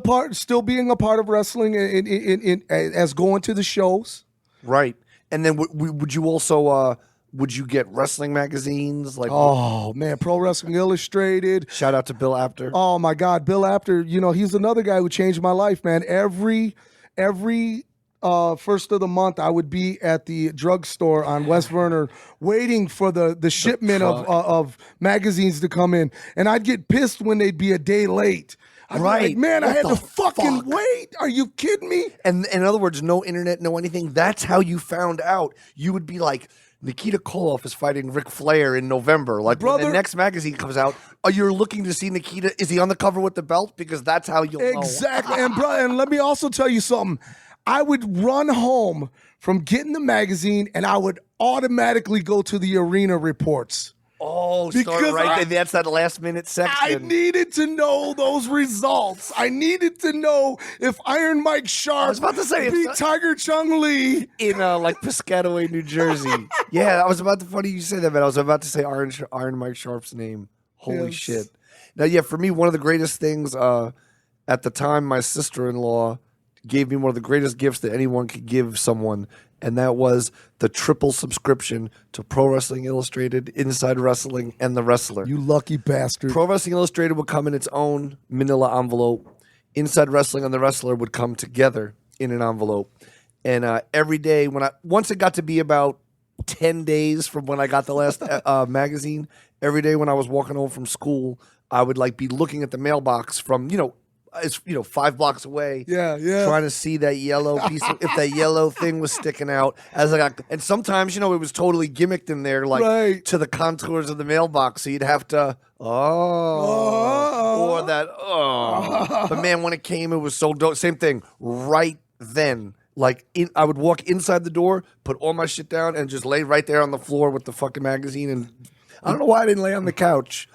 being a part of wrestling as going to the shows. Right. And then would you also would you get wrestling magazines? Oh man, Pro Wrestling Illustrated. Shout out to Bill Apter. Oh my God, Bill Apter. He's another guy who changed my life, man. Every first of the month, I would be at the drugstore on West Verner waiting for the shipment of magazines to come in, and I'd get pissed when they'd be a day late. I'd be like, man, I had to fucking wait. Are you kidding me? And in other words, no internet, no anything. That's how you found out. You would be like, Nikita Koloff is fighting Ric Flair in November. Like, brother, when the next magazine comes out, are you looking to see Nikita? Is he on the cover with the belt? Because that's how you'll know. Exactly. And let me also tell you something. I would run home from getting the magazine, and I would automatically go to the arena reports. Oh, start right there. That's that last minute section. I needed to know those results. I needed to know if Iron Mike Sharp I was about to say, beat Tiger Chung Lee in like Piscataway, New Jersey. Yeah, I was about to. Funny you say that, man. I was about to say Iron Mike Sharp's name. Holy shit! Now, yeah, for me, one of the greatest things at the time, my sister-in-law gave me one of the greatest gifts that anyone could give someone, and that was the triple subscription to Pro Wrestling Illustrated, Inside Wrestling, and The Wrestler. You lucky bastard. Pro Wrestling Illustrated would come in its own manila envelope. Inside Wrestling and The Wrestler would come together in an envelope. And every day, once it got to be about 10 days from when I got the last magazine, every day when I was walking home from school, I would be looking at the mailbox from, it's 5 blocks away. Yeah. Trying to see that yellow piece, if that yellow thing was sticking out. And sometimes, it was totally gimmicked in there, to the contours of the mailbox. So you'd have to, or that, But man, when it came, it was so dope. Same thing, right then. I would walk inside the door, put all my shit down, and just lay right there on the floor with the fucking magazine. And I don't know why I didn't lay on the couch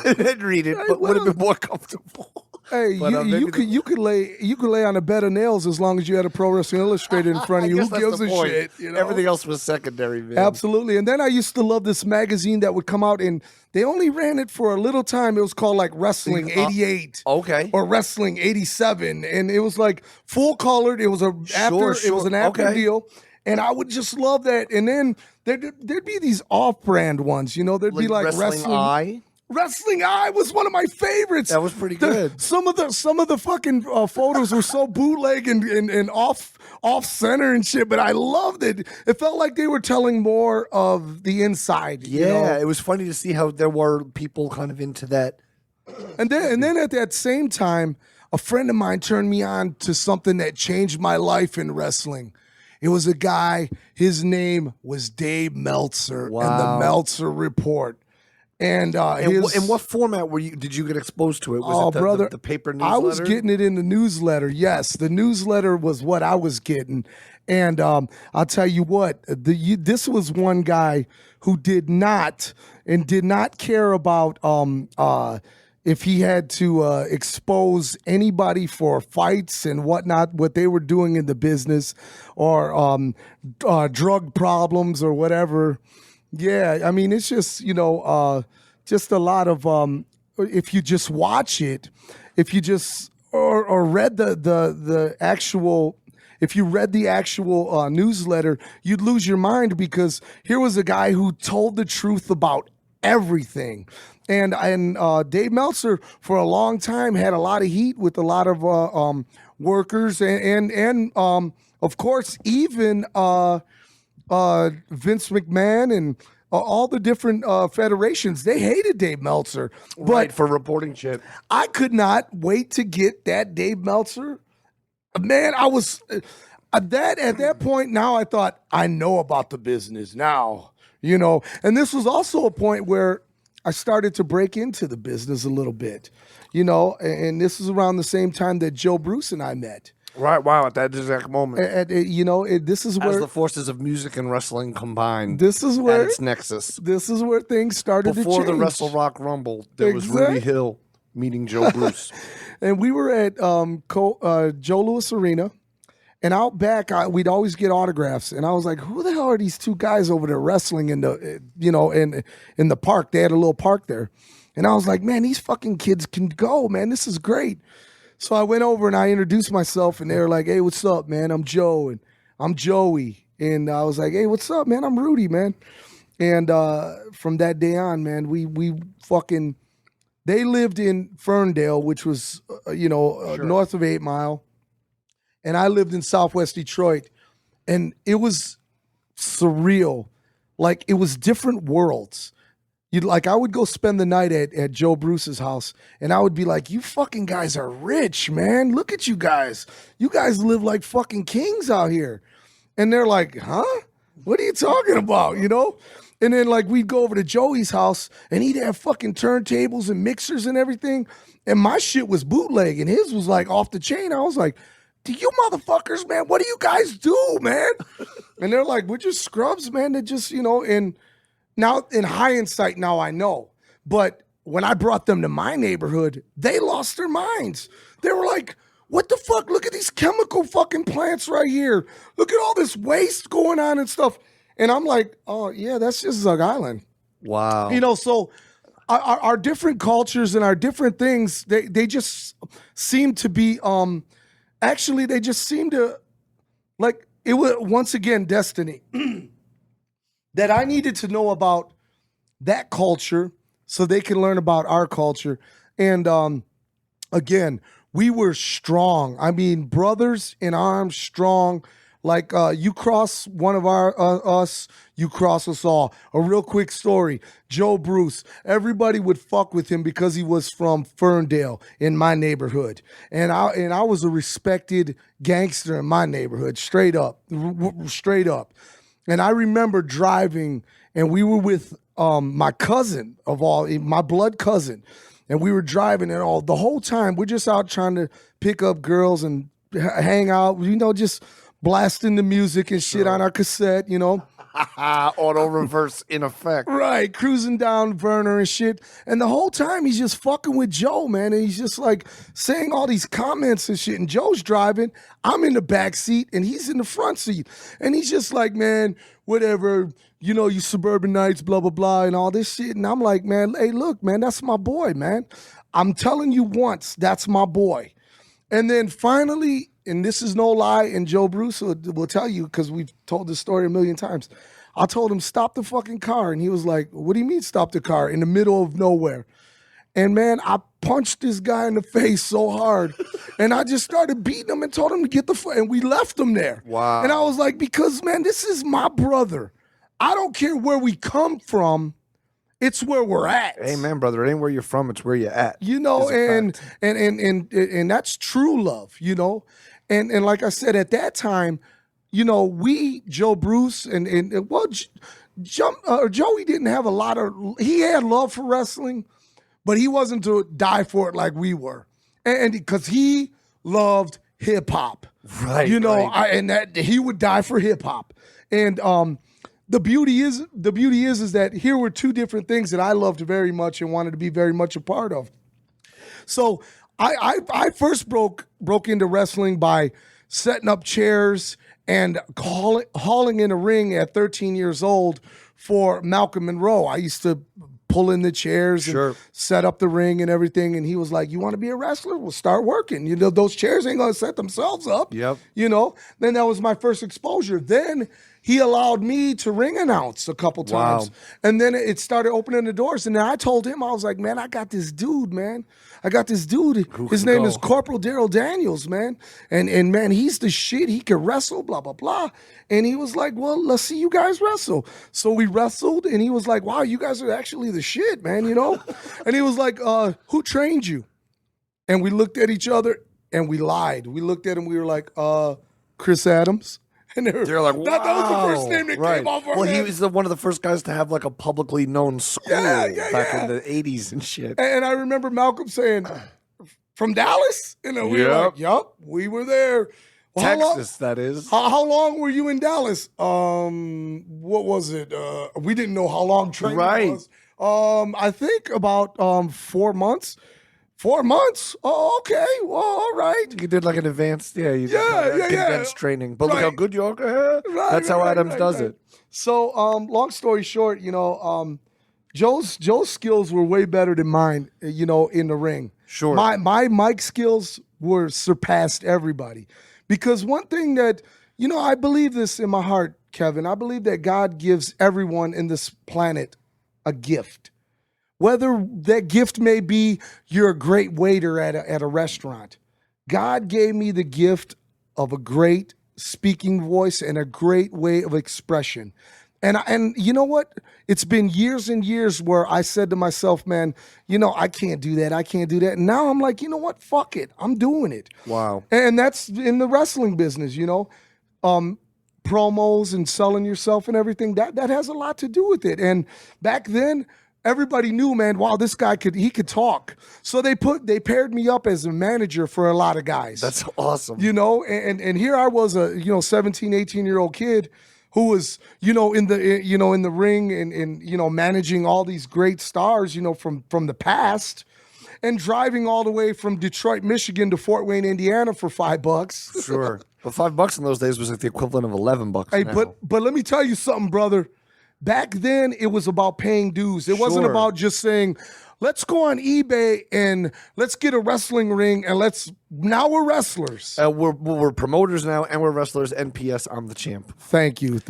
and read it, but would have been more comfortable. Hey, you could lay on a bed of nails as long as you had a Pro Wrestling Illustrated in front of you. Who gives a shit? Everything else was secondary, man. Absolutely. And then I used to love this magazine that would come out, and they only ran it for a little time. It was called Wrestling 88, okay, or Wrestling 87, and it was full colored. It was It was an Apter deal. And I would just love that. And then there'd be these off-brand ones, there'd be Wrestling Eye. Wrestling Eye was one of my favorites. That was pretty good. Some of the fucking photos were so bootleg and off center and shit, but I loved it. It felt like they were telling more of the inside. Yeah, you know? it was funny to see how there were people kind of into that. And then at that same time, a friend of mine turned me on to something that changed my life in wrestling. It was a guy, his name was Dave Meltzer and the Meltzer Report. And in what format did you get exposed to it? Was it the paper newsletter? I was getting it in the newsletter. Yes, the newsletter was what I was getting. And I'll tell you what, this was one guy who did not care about if he had to expose anybody for fights and whatnot, what they were doing in the business or drug problems or whatever. Yeah, I mean, it's just, just a lot of, if you just watch it, if you just, or read the actual, if you read the actual newsletter, you'd lose your mind because here was a guy who told the truth about everything. And Dave Meltzer, for a long time, had a lot of heat with a lot of workers and of course, even Vince McMahon and all the different federations, they hated Dave Meltzer. Right, for reporting shit. I could not wait to get that Dave Meltzer. Man, I was at that point. Now I thought, I know about the business now, and this was also a point where I started to break into the business a little bit, and this is around the same time that Joe Bruce and I met. Right, wow, at that exact moment. This is where as the forces of music and wrestling combined. This is where at its nexus. This is where things started to change. Before the Wrestle Rock Rumble, there was Rudy Hill meeting Joe Bruce, and we were at Joe Louis Arena, and out back we'd always get autographs, and I was like, "Who the hell are these two guys over there wrestling in the in the park?" They had a little park there, and I was like, "Man, these fucking kids can go, man. This is great." So I went over and I introduced myself, and they were like, "Hey, what's up, man? I'm Joe, and I'm Joey." And I was like, "Hey, what's up, man? I'm Rudy, man." And from that day on, man, we fucking, they lived in Ferndale, which was, north of 8 Mile. And I lived in Southwest Detroit. And it was surreal. Like, it was different worlds. I would go spend the night at Joe Bruce's house, and I would be like, "You fucking guys are rich, man. Look at you guys. You guys live like fucking kings out here." And they're like, "Huh? What are you talking about?" And then we'd go over to Joey's house, and he'd have fucking turntables and mixers and everything. And my shit was bootleg, and his was like off the chain. I was like, "Do you motherfuckers, man, what do you guys do, man?" And they're like, "We're just scrubs, man, that just, and now, in hindsight, now I know. But when I brought them to my neighborhood, they lost their minds. They were like, "What the fuck? Look at these chemical fucking plants right here. Look at all this waste going on and stuff." And I'm like, "Oh, yeah, that's just Zug Island." Wow. So our different cultures and our different things, they just seem to be, actually, they just seem to, it was, once again, destiny. That I needed to know about that culture so they can learn about our culture. And again, we were strong. I mean, brothers in arms, strong. You cross one of us, you cross us all. A real quick story. Joe Bruce, everybody would fuck with him because he was from Ferndale in my neighborhood. And I was a respected gangster in my neighborhood, straight up. And I remember driving, and we were with my cousin my blood cousin, and we were driving, and the whole time we're just out trying to pick up girls and hang out, just blasting the music and shit on our cassette, Auto reverse in effect. Right, cruising down Verner and shit. And the whole time he's just fucking with Joe, man. And he's just saying all these comments and shit. And Joe's driving. I'm in the back seat and he's in the front seat. And he's just like, "Man, whatever, you suburbanites, blah, blah, blah, and all this shit." And I'm like, "Man, hey, look, man, that's my boy, man. I'm telling you once, that's my boy." And then finally, and this is no lie, and Joe Bruce will tell you because we've told this story a million times. I told him, "Stop the fucking car." And he was like, "What do you mean stop the car?" In the middle of nowhere. And man, I punched this guy in the face so hard. And I just started beating him and told him to get the fuck. And we left him there. Wow. And I was like, because man, this is my brother. I don't care where we come from. It's where we're at. Amen, brother. It ain't where you're from. It's where you're at. You know, and that's true love, you know. And like I said, at that time, you know, we, Joe Bruce, Joey didn't have a lot of, he had love for wrestling, but he wasn't to die for it like we were. And because he loved hip hop. Right. You know, right. And that he would die for hip hop. And the beauty is that here were two different things that I loved very much and wanted to be very much a part of. So I first broke into wrestling by setting up chairs and hauling in a ring at 13 years old for Malcolm Monroe. I used to pull in the chairs and set up the ring and everything. And he was like, you want to be a wrestler? Well, start working. You know, those chairs ain't going to set themselves up. Yep. You know, then that was my first exposure. Then he allowed me to ring announce a couple times. Wow. And then it started opening the doors. And then I told him, I was like, man, I got this dude, man. His name is Corporal Daryl Daniels, man. And man, he's the shit. He can wrestle, blah, blah, blah. And he was like, well, let's see you guys wrestle. So we wrestled, and he was like, wow, you guys are actually the shit, man, you know? And he was like, who trained you? And we looked at each other, and we lied. We looked at him, we were like, Chris Adams. And they're like, wow. That was the first name that came off our head. He was one of the first guys to have like a publicly known school back in the 80s and shit. And I remember Malcolm saying, from Dallas? And we were like, yup, we were there. Well, Texas, that is. How long were you in Dallas? What was it? We didn't know how long training was. I think about 4 months. 4 months? Oh, okay. Well, all right. You did like an advanced, condensed training. But look how good you are. That's how Adams does it. So, long story short, you know, Joe's skills were way better than mine, you know, in the ring. Sure. My mic skills were surpassed everybody. Because one thing that, you know, I believe this in my heart, Kevin. I believe that God gives everyone in this planet a gift. Whether that gift may be you're a great waiter at a restaurant. God gave me the gift of a great speaking voice and a great way of expression. And you know what? It's been years and years where I said to myself, man, you know, I can't do that. I can't do that. And now I'm like, you know what? Fuck it. I'm doing it. Wow. And that's in the wrestling business, you know. Promos and selling yourself and everything, that has a lot to do with it. And back then, everybody knew, man, wow, this guy could talk. So they paired me up as a manager for a lot of guys. That's awesome. You know, and here I was a, you know, 17, 18-year-old kid who was, you know, in the ring and you know, managing all these great stars, you know, from the past, and driving all the way from Detroit, Michigan to Fort Wayne, Indiana for $5. Sure. But $5 in those days was like the equivalent of $11 Hey, now. but let me tell you something, brother. Back then, it was about paying dues. It wasn't about just saying, let's go on eBay and let's get a wrestling ring and now we're wrestlers. We're promoters now and we're wrestlers. And P.S. I'm the champ. Thank you.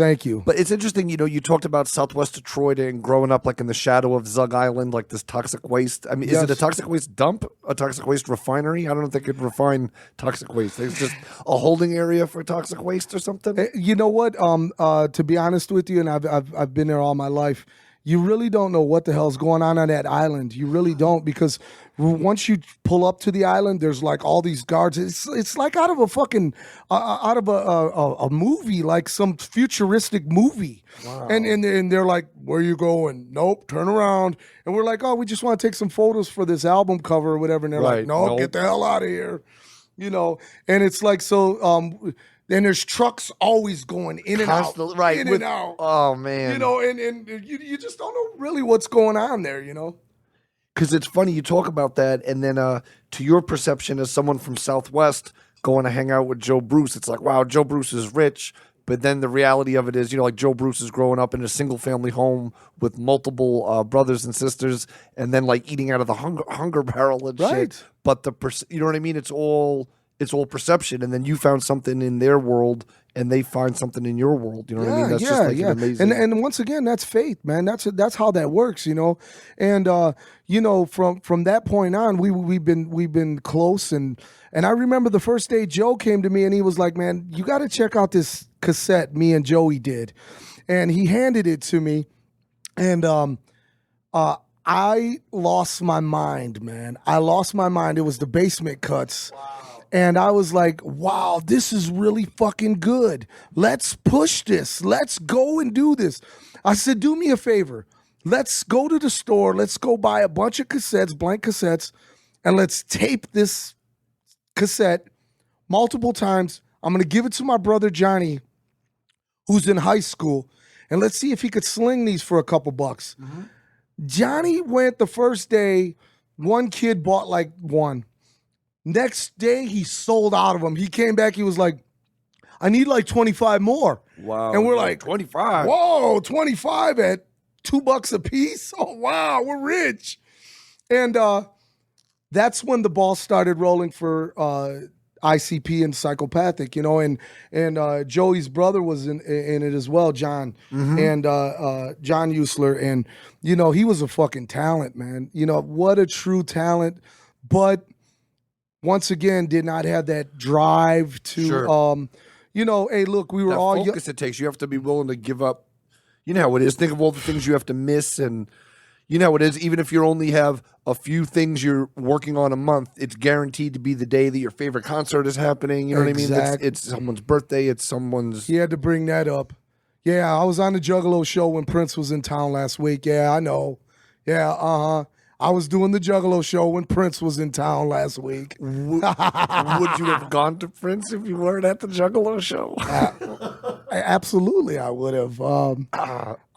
But it's interesting, you know, you talked about Southwest Detroit and growing up like in the shadow of Zug Island, like this toxic waste. I mean, is it a toxic waste dump? A toxic waste refinery? I don't know if they could refine toxic waste. It's just a holding area for toxic waste or something. You know what? To be honest with you, and I've been there all my life, you really don't know what the hell's going on that island. You really don't, because once you pull up to the island, there's like all these guards. It's like out of a fucking a movie, like some futuristic movie. Wow. And they're like, where you going? Nope, turn around. And we're like, oh, we just want to take some photos for this album cover or whatever. And they're like, no, get the hell out of here. You know, and it's like, so then there's trucks always going in and out, in and out. Oh man, you know, and you just don't know really what's going on there, you know. Because it's funny you talk about that, and then to your perception as someone from Southwest going to hang out with Joe Bruce, it's like, wow, Joe Bruce is rich. But then the reality of it is, you know, like Joe Bruce is growing up in a single family home with multiple brothers and sisters, and then like eating out of the hunger barrel and shit. But you know what I mean? It's all it's all perception, and then you found something in their world, and they find something in your world. You know what I mean? That's just like an amazing. And once again, that's faith, man. That's how that works, you know. And you know, from that point on, we've been close. And I remember the first day Joe came to me, and he was like, "Man, you got to check out this cassette me and Joey did," and he handed it to me, and I lost my mind, man. I lost my mind. It was the Basement Cuts. Wow. And I was like, wow, this is really fucking good. Let's push this. Let's go and do this. I said, do me a favor. Let's go to the store. Let's go buy a bunch of cassettes, blank cassettes, and let's tape this cassette multiple times. I'm going to give it to my brother Johnny, who's in high school, and let's see if he could sling these for a couple bucks. Mm-hmm. Johnny went the first day. One kid bought like one. Next day, he sold out of them. He came back. He was like, I need like 25 more. Wow. And we're like, 25. Whoa, 25 at $2 a piece? Oh, wow, we're rich. And that's when the ball started rolling for ICP and Psychopathic, you know, and Joey's brother was in it as well, John, and John Usler, and, you know, he was a fucking talent, man. You know, what a true talent, but once again, did not have that drive to, you know, hey, look, we were all focus it takes. You have to be willing to give up. You know how it is. Think of all the things you have to miss, and you know how it is. Even if you only have a few things you're working on a month, it's guaranteed to be the day that your favorite concert is happening. You know what I mean? It's someone's birthday. It's someone's. He had to bring that up. Yeah, I was on the Juggalo Show when Prince was in town last week. Yeah, I know. Yeah, I was doing the Juggalo Show when Prince was in town last week. Would you have gone to Prince if you weren't at the Juggalo Show? Absolutely, I would have.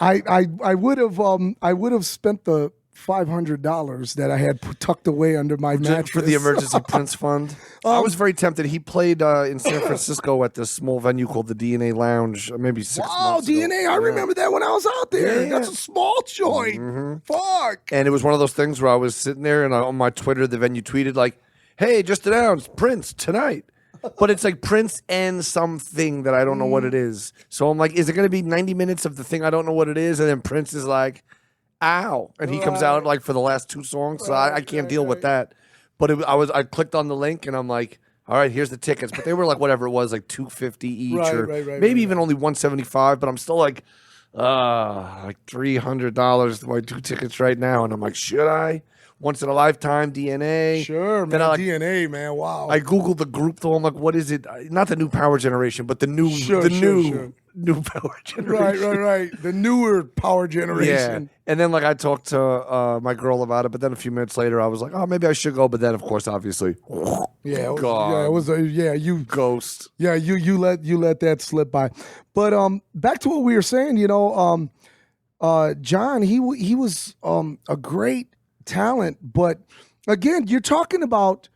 I would have spent the $500 that I had tucked away under my mattress for the emergency Prince fund. I was very tempted. He played in San Francisco at this small venue called the DNA Lounge, maybe 6 months ago. DNA! I remember that when I was out there. Yeah. That's a small joint. Mm-hmm. Fuck. And it was one of those things where I was sitting there, and on my Twitter, the venue tweeted like, "Hey, just announced Prince tonight." But it's like Prince and something that I don't know what it is. So I'm like, is it going to be 90 minutes of the thing I don't know what it is? And then Prince is like, ow. And he comes out like for the last 2 songs. So I can't deal with that. But I clicked on the link and I'm like, all right, here's the tickets. But they were like, whatever it was, like $250 each or maybe even only $175. But I'm still like $300 to buy 2 tickets right now. And I'm like, should I? Once in a lifetime, DNA. Sure, man. DNA, man. Wow. I Googled the group though. I'm like, what is it? Not the new Power Generation, but the new new Power Generation. Right. The newer Power Generation. Yeah. And then like I talked to my girl about it, but then a few minutes later I was like, oh, maybe I should go. But then of course, obviously, it was you ghost. Yeah, you let that slip by. But back to what we were saying, you know, John, he was a great talent, but again, you're talking about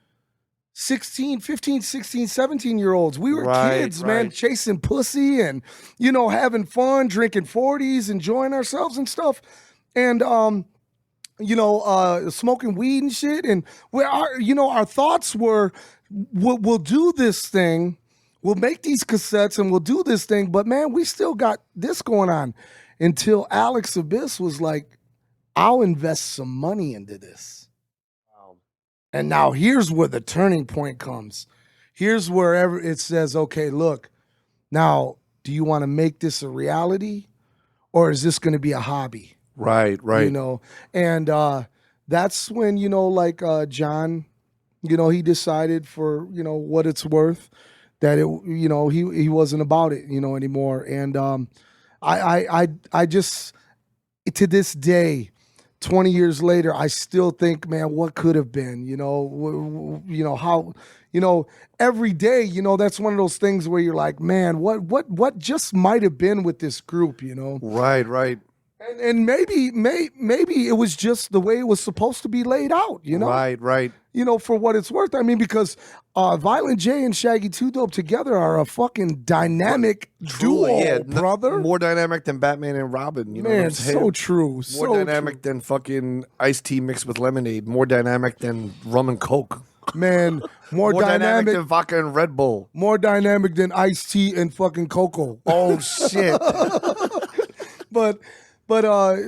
16, 15, 16, 17-year-olds. We were kids, man, chasing pussy and, you know, having fun, drinking 40s, enjoying ourselves and stuff. And, you know, smoking weed and shit. And our thoughts were, we'll do this thing. We'll make these cassettes and we'll do this thing. But, man, we still got this going on until Alex Abyss was like, I'll invest some money into this. Wow. And now here's where the turning point comes. Here's where it says, okay, look, now, do you want to make this a reality or is this going to be a hobby? Right. You know, and that's when, you know, like John, you know, he decided for, you know, what it's worth that it, you know, he wasn't about it, you know, anymore. And I just, to this day, 20 years later, I still think, man, what could have been, you know, how, you know, every day, you know, that's one of those things where you're like, man, what just might have been with this group, you know? Right. And maybe it was just the way it was supposed to be laid out, you know? Right. You know, for what it's worth. I mean, because Violent J and Shaggy 2 Dope together are a fucking dynamic duo, brother. More dynamic than Batman and Robin. You know what I'm saying? So true. More dynamic than fucking iced tea mixed with lemonade. More dynamic than rum and Coke. Man, more dynamic than vodka and Red Bull. More dynamic than iced tea and fucking cocoa. Oh shit! but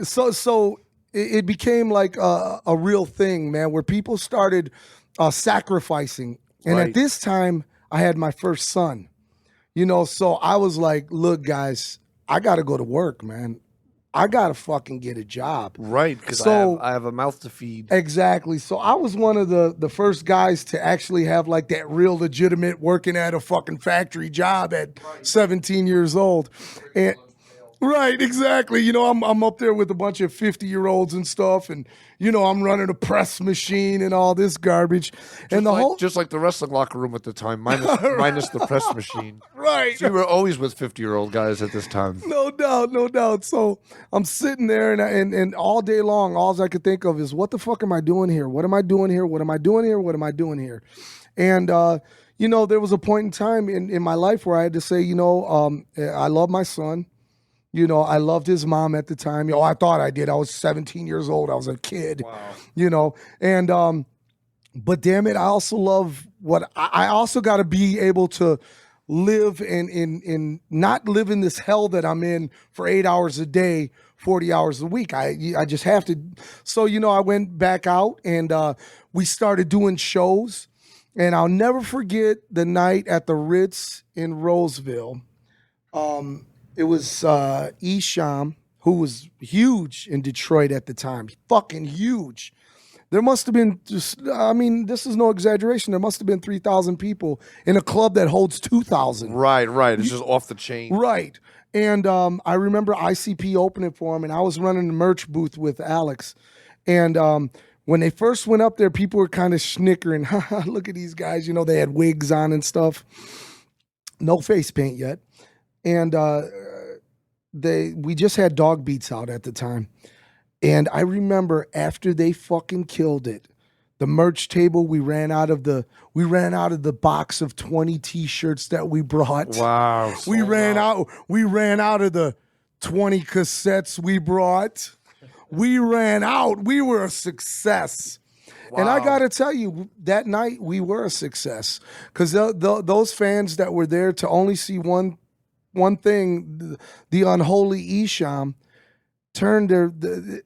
so it became like a real thing, man, where people started sacrificing. And Right. at this time, I had my first son. So I was like, look, guys, I got to go to work, man. I got to fucking get a job. Right, because I have a mouth to feed. Exactly. So I was one of the first guys to actually have like that real legitimate working at a fucking factory job at 17 years old. And right, exactly. I'm up there with a bunch of 50-year-olds and stuff, and I'm running a press machine and all this garbage. Just like the wrestling locker room at the time, minus the press machine. Right. So you were always with 50-year-old guys at this time. No doubt. So I'm sitting there, and all day long, all I could think of is, what the fuck am I doing here? What am I doing here? What am I doing here? What am I doing here? And there was a point in time in my life where I had to say, I love my son. I loved his mom at the time. I thought I did. I was 17 years old. I was a kid. Wow. And but damn it, I also love I also got to be able to live in not live in this hell that I'm in for 8 hours a day, 40 hours a week. I just have to. So, I went back out and we started doing shows. And I'll never forget the night at the Ritz in Roseville. It was Esham, who was huge in Detroit at the time. Fucking huge. There must have been, this is no exaggeration. There must have been 3,000 people in a club that holds 2,000. Right. It's just off the chain. Right. And I remember ICP opening for him, and I was running the merch booth with Alex. And when they first went up there, people were kind of snickering. Look at these guys. They had wigs on and stuff. No face paint yet. And we just had dog beats out at the time. And I remember after they fucking killed it, the merch table, we ran out of the box of 20 t-shirts that we brought. Wow. We ran out of the 20 cassettes we brought. We ran out. We were a success. Wow. And I got to tell you, that night we were a success, because those fans that were there to only see one thing, the unholy Esham, turned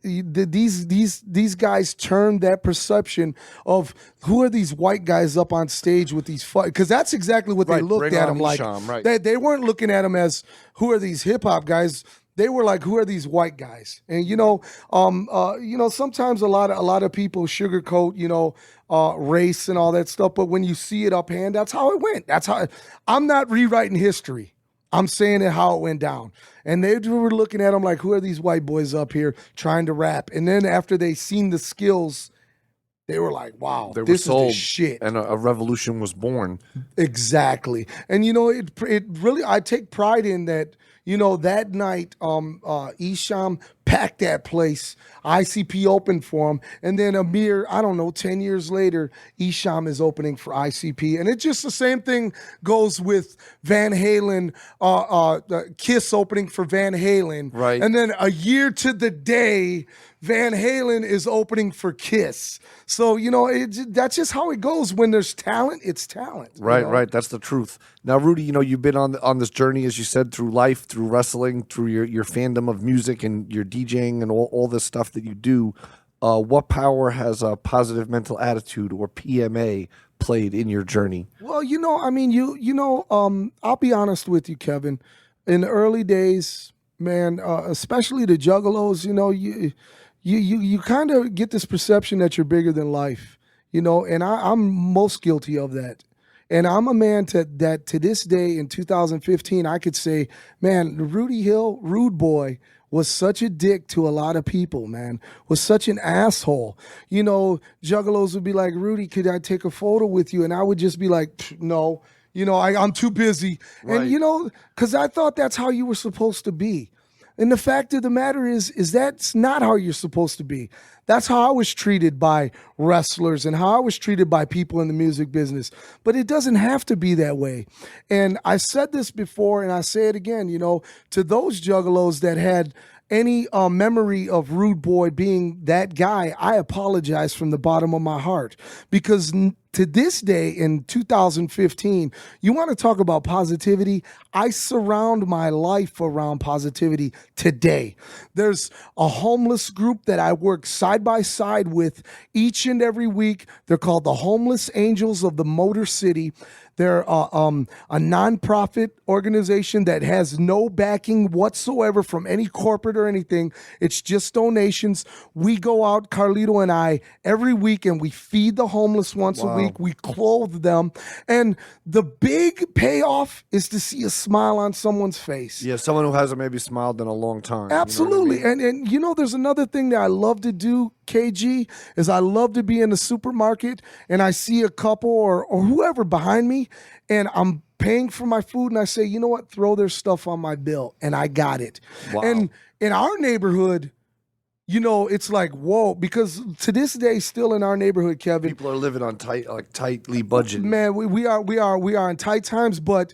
these guys turned that perception of who are these white guys up on stage with these because that's exactly what they looked at him like. Right. They weren't looking at him as who are these hip hop guys. They were like, who are these white guys? And sometimes a lot of people sugarcoat race and all that stuff, but when you see it uphand, that's how it went. I'm not rewriting history. I'm saying it how it went down. And they were looking at them like, who are these white boys up here trying to rap? And then after they seen the skills, they were like, wow, this is the shit. And a revolution was born. Exactly. And, it really, I take pride in that, that night, Esham packed that place. ICP opened for him. And then a mere, 10 years later, Esham is opening for ICP. And it's just the same thing goes with Van Halen, Kiss opening for Van Halen. Right. And then a year to the day, Van Halen is opening for Kiss. So, that's just how it goes. When there's talent, it's talent. Right. That's the truth. Now, Rudy, you've been on this journey, as you said, through life, through wrestling, through your fandom of music and your DJing and all this stuff that you do. What power has a positive mental attitude, or PMA, played in your journey? Well, I'll be honest with you, Kevin. In the early days, man, especially the Juggalos, you kind of get this perception that you're bigger than life, and I'm most guilty of that. And I'm a man that to this day in 2015, I could say, man, Rudeboy was such a dick to a lot of people, man, was such an asshole. Juggalos would be like, Rudy, could I take a photo with you? And I would just be like, no, I'm too busy. Right. And, because I thought that's how you were supposed to be. And the fact of the matter is that's not how you're supposed to be. That's how I was treated by wrestlers and how I was treated by people in the music business. But it doesn't have to be that way. And I said this before, and I say it again, to those Juggalos that had any memory of Rudeboy being that guy, I apologize from the bottom of my heart, because to this day in 2015, you want to talk about positivity? I surround my life around positivity today. There's a homeless group that I work side by side with each and every week. They're called the Homeless Angels of the Motor City. They're a nonprofit organization that has no backing whatsoever from any corporate or anything. It's just donations. We go out, Carlito and I, every week, and we feed the homeless once a week. We clothe them. And the big payoff is to see a smile on someone's face. Yeah, someone who hasn't maybe smiled in a long time. Absolutely. You know what I mean? And you know, there's another thing that I love to do, KG, is I love to be in the supermarket and I see a couple or whoever behind me and I'm paying for my food and I say, you know what, throw their stuff on my bill, and I got it. Wow. And in our neighborhood, you know, it's like, whoa, because to this day, still in our neighborhood, Kevin, People are living on tightly budgeted. man, we are in tight times, but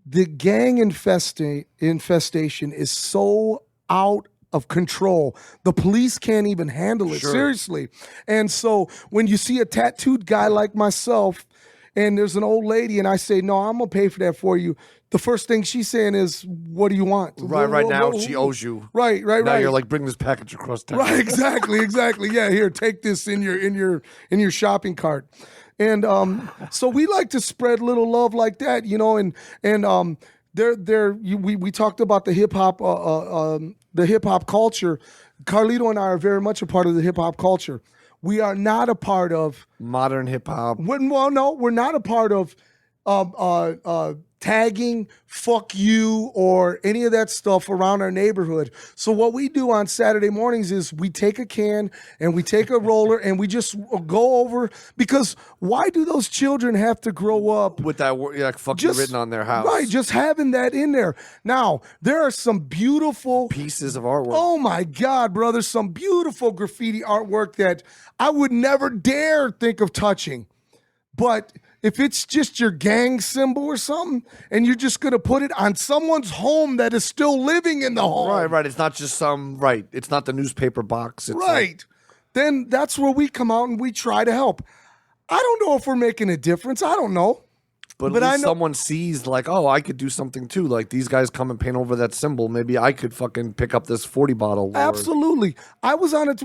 the gang infestation is so out of control. The police can't even handle it. Sure. Seriously. And so when you see a tattooed guy like myself and there's an old lady and I say, no, I'm going to pay for that for you, the first thing she's saying is, what do you want? Right now she owes you. Right. Now you're like, bring this package across town. Right, exactly. Yeah, here, take this in your shopping cart. And so we like to spread little love like that, you know, and we talked about the hip hop culture. Carlito and I are very much a part of the hip hop culture. We are not a part of Modern hip hop. well, no, we're not a part of tagging, fuck you, or any of that stuff around our neighborhood. So what we do on Saturday mornings is we take a can and we take a roller and we just go over, because why do those children have to grow up With that word, like fuck you written on their house. Right, just having that in there. Now, there are some beautiful Pieces of artwork. Oh my God, brother, some beautiful graffiti artwork that I would never dare think of touching. But if it's just your gang symbol or something, and you're just going to put it on someone's home that is still living in the home. Right. It's not just it's not the newspaper box. It's Right. Then that's where we come out and we try to help. I don't know if we're making a difference. I don't know. But But at I least know- someone sees like, oh, I could do something too. Like these guys come and paint over that symbol. Maybe I could fucking pick up this 40 bottle. Absolutely.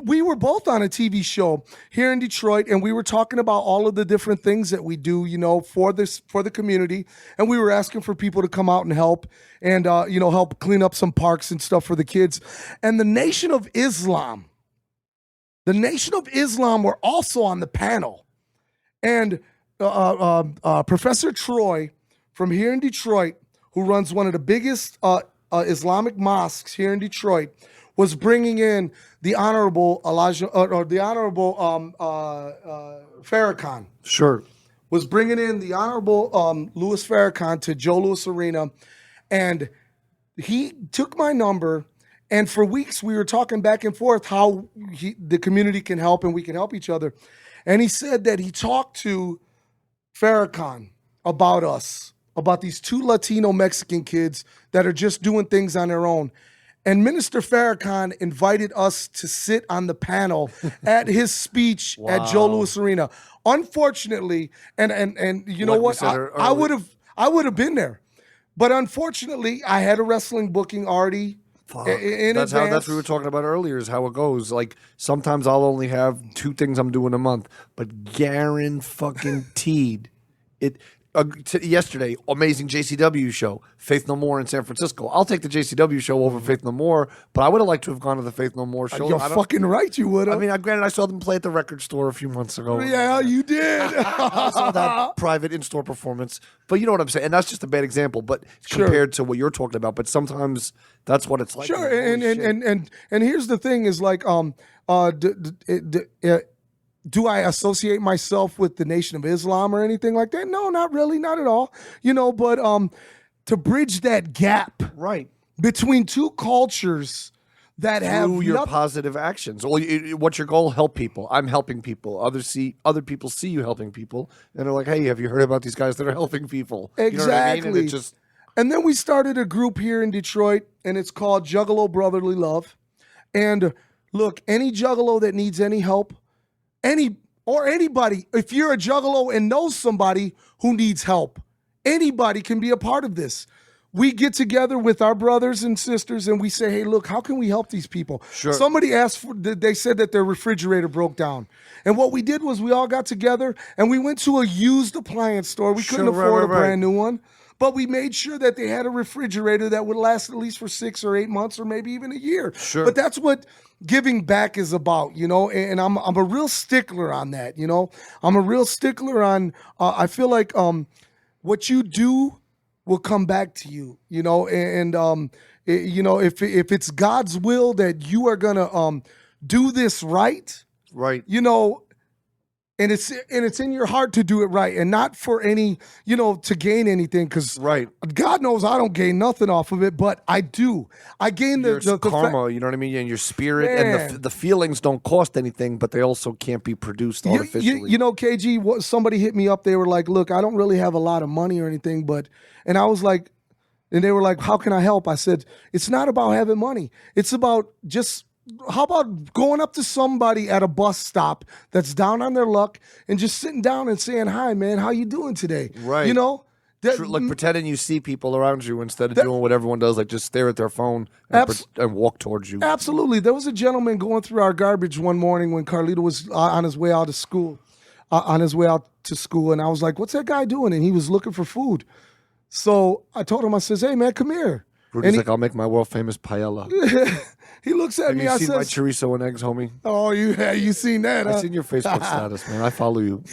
We were both on a TV show here in Detroit, and we were talking about all of the different things that we do, you know, for the community. And we were asking for people to come out and help and, help clean up some parks and stuff for the kids. And the Nation of Islam were also on the panel. And Professor Troy from here in Detroit, who runs one of the biggest Islamic mosques here in Detroit, was bringing in the Honorable Farrakhan. Sure. Was bringing in the Honorable Louis Farrakhan to Joe Louis Arena, and he took my number. And for weeks we were talking back and forth how the community can help and we can help each other. And he said that he talked to Farrakhan about us, about these two Latino Mexican kids that are just doing things on their own. And Minister Farrakhan invited us to sit on the panel at his speech at Joe Louis Arena. Unfortunately, and you know Like we what? said I would have been there. But unfortunately, I had a wrestling booking already in That's advance. what we were talking about earlier, is how it goes. Like sometimes I'll only have 2 things I'm doing a month, but guaranteed it. Yesterday, amazing JCW show, Faith No More in San Francisco. I'll take the JCW show over Faith No More, but I would have liked to have gone to the Faith No More show. You're fucking right, you would have. I mean, granted, I saw them play at the record store a few months ago. Yeah, you did. I saw that private in-store performance. But you know what I'm saying? And that's just a bad example, but compared to what you're talking about. But sometimes that's what it's like. Sure, and here's the thing: is like, do I associate myself with the Nation of Islam or anything like that? No, not really, not at all. You know, but to bridge that gap right between two cultures that have your positive actions. Well, what's your goal? Help people. I'm helping people. Other people see you helping people, and they're like, "Hey, have you heard about these guys that are helping people?" Exactly. You know what I mean? And it just. And then we started a group here in Detroit, and it's called Juggalo Brotherly Love. And look, any Juggalo that needs any help, any or anybody, if you're a juggalo and knows somebody who needs help, anybody can be a part of this. We get together with our brothers and sisters and we say, hey, look, how can we help these people? Sure. Somebody asked, they said that their refrigerator broke down. And what we did was we all got together and we went to a used appliance store. We couldn't afford a brand new one. But we made sure that they had a refrigerator that would last at least for 6 or 8 months or maybe even a year. Sure. But that's what giving back is about, you know, and I'm a real stickler on that, you know. I'm a real stickler on, I feel like what you do will come back to you, you know, and you know, if it's God's will that you are gonna do this right, you know, and it's in your heart to do it right, and not for any, you know, to gain anything, because God knows I don't gain nothing off of it, but I do. I gain the karma, you know what I mean, and your spirit, and the feelings don't cost anything, but they also can't be produced artificially. You know, KG, somebody hit me up. They were like, "Look, I don't really have a lot of money or anything, but," and I was like, and they were like, "How can I help?" I said, "It's not about having money. It's about just." How about going up to somebody at a bus stop that's down on their luck and just sitting down and saying, "Hi, man, how you doing today?" Right. You know? Like pretending you see people around you instead of doing what everyone does, like just stare at their phone and walk towards you. Absolutely. There was a gentleman going through our garbage one morning when Carlito was on his way out of school, and I was like, "What's that guy doing?" And he was looking for food. So I told him, I says, "Hey, man, come here." Rudy's like, "I'll make my world famous paella." He looks at me. Have you seen my chorizo and eggs, homie? Oh, you seen that? I seen your Facebook status, man. I follow you.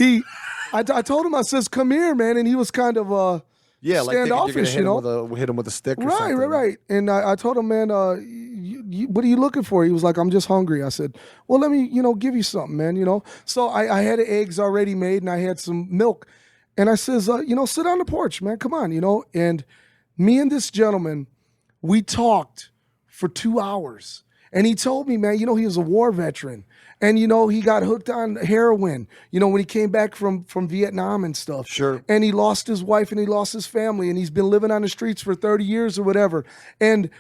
I told him, I says, "Come here, man," and he was kind of like standoffish, you know. Hit him with a stick, or something. Right. And I told him, "Man, what are you looking for?" He was like, "I'm just hungry." I said, "Well, let me, you know, give you something, man, you know." So I had eggs already made, and I had some milk, and I says, "You know, sit on the porch, man. Come on, you know." And me and this gentleman, we talked for 2 hours. And he told me, man, you know, he was a war veteran. And, you know, he got hooked on heroin, you know, when he came back from Vietnam and stuff. Sure. And he lost his wife and he lost his family. And he's been living on the streets for 30 years or whatever. And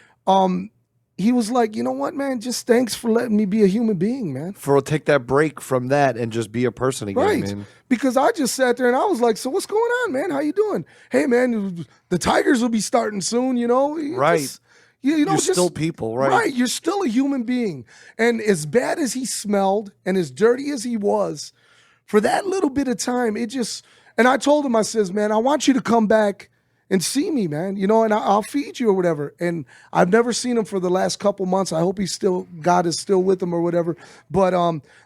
he was like, "You know what, man? Just thanks for letting me be a human being, man. For take that break from that and just be a person again, man." Because I just sat there and I was like, "So what's going on, man? How you doing?" "Hey, man, the Tigers will be starting soon, you know." Right. You know, you're still people, right? Right, you're still a human being. And as bad as he smelled and as dirty as he was, for that little bit of time, it just, and I told him, I says, "Man, I want you to come back and see me, man, you know, and I'll feed you or whatever." And I've never seen him for the last couple months. I hope God is still with him or whatever. But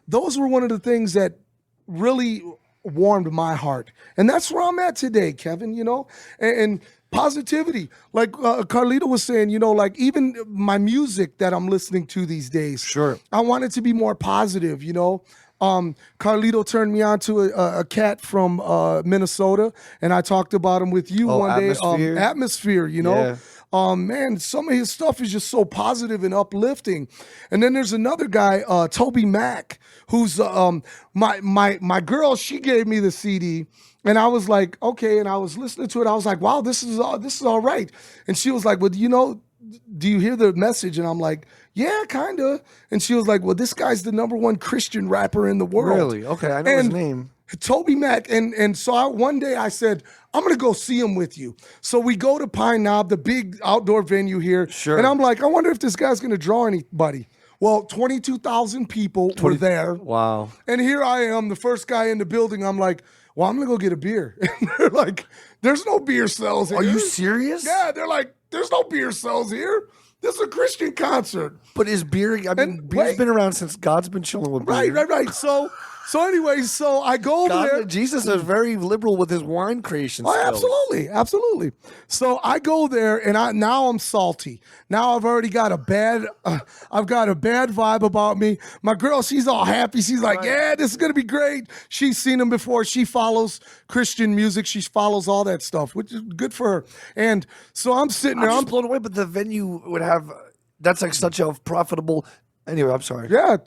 those were one of the things that really warmed my heart. And that's where I'm at today, Kevin, you know, and positivity. Like Carlito was saying, you know, like even my music that I'm listening to these days. Sure. I want it to be more positive, you know. Carlito turned me on to a cat from Minnesota, and I talked about him with you one day. Atmosphere, you know. Yeah. Man, some of his stuff is just so positive and uplifting. And then there's another guy, Toby Mac, who's my girl. She gave me the CD. And I was like, okay, and I was listening to it. I was like, wow, this is all right. And she was like, "Well, you know, do you hear the message?" And I'm like, "Yeah, kind of." And she was like, "Well, this guy's the #1 Christian rapper in the world." Really? Okay, I know his name. Toby Mac. And so one day I said, "I'm going to go see him with you." So we go to Pine Knob, the big outdoor venue here. Sure. And I'm like, I wonder if this guy's going to draw anybody. Well, 22,000 people were there. Wow. And here I am, the first guy in the building. I'm like, "Well, I'm going to go get a beer." And they're like, "There's no beer sales here." Are you serious? Yeah, they're like, "There's no beer sales here. This is a Christian concert." But is beer, beer's been around since God's been chilling with beer. Right. So anyway, I go over there. Jesus is very liberal with his wine creation skills. Absolutely. So I go there, and now I'm salty. Now I've already got a bad vibe about me. My girl, she's all happy. She's like, "Yeah, this is gonna be great." She's seen him before. She follows Christian music. She follows all that stuff, which is good for her. And so I'm sitting there. I'm blown away, but the venue would have. That's like such a profitable. Anyway, I'm sorry. Yeah,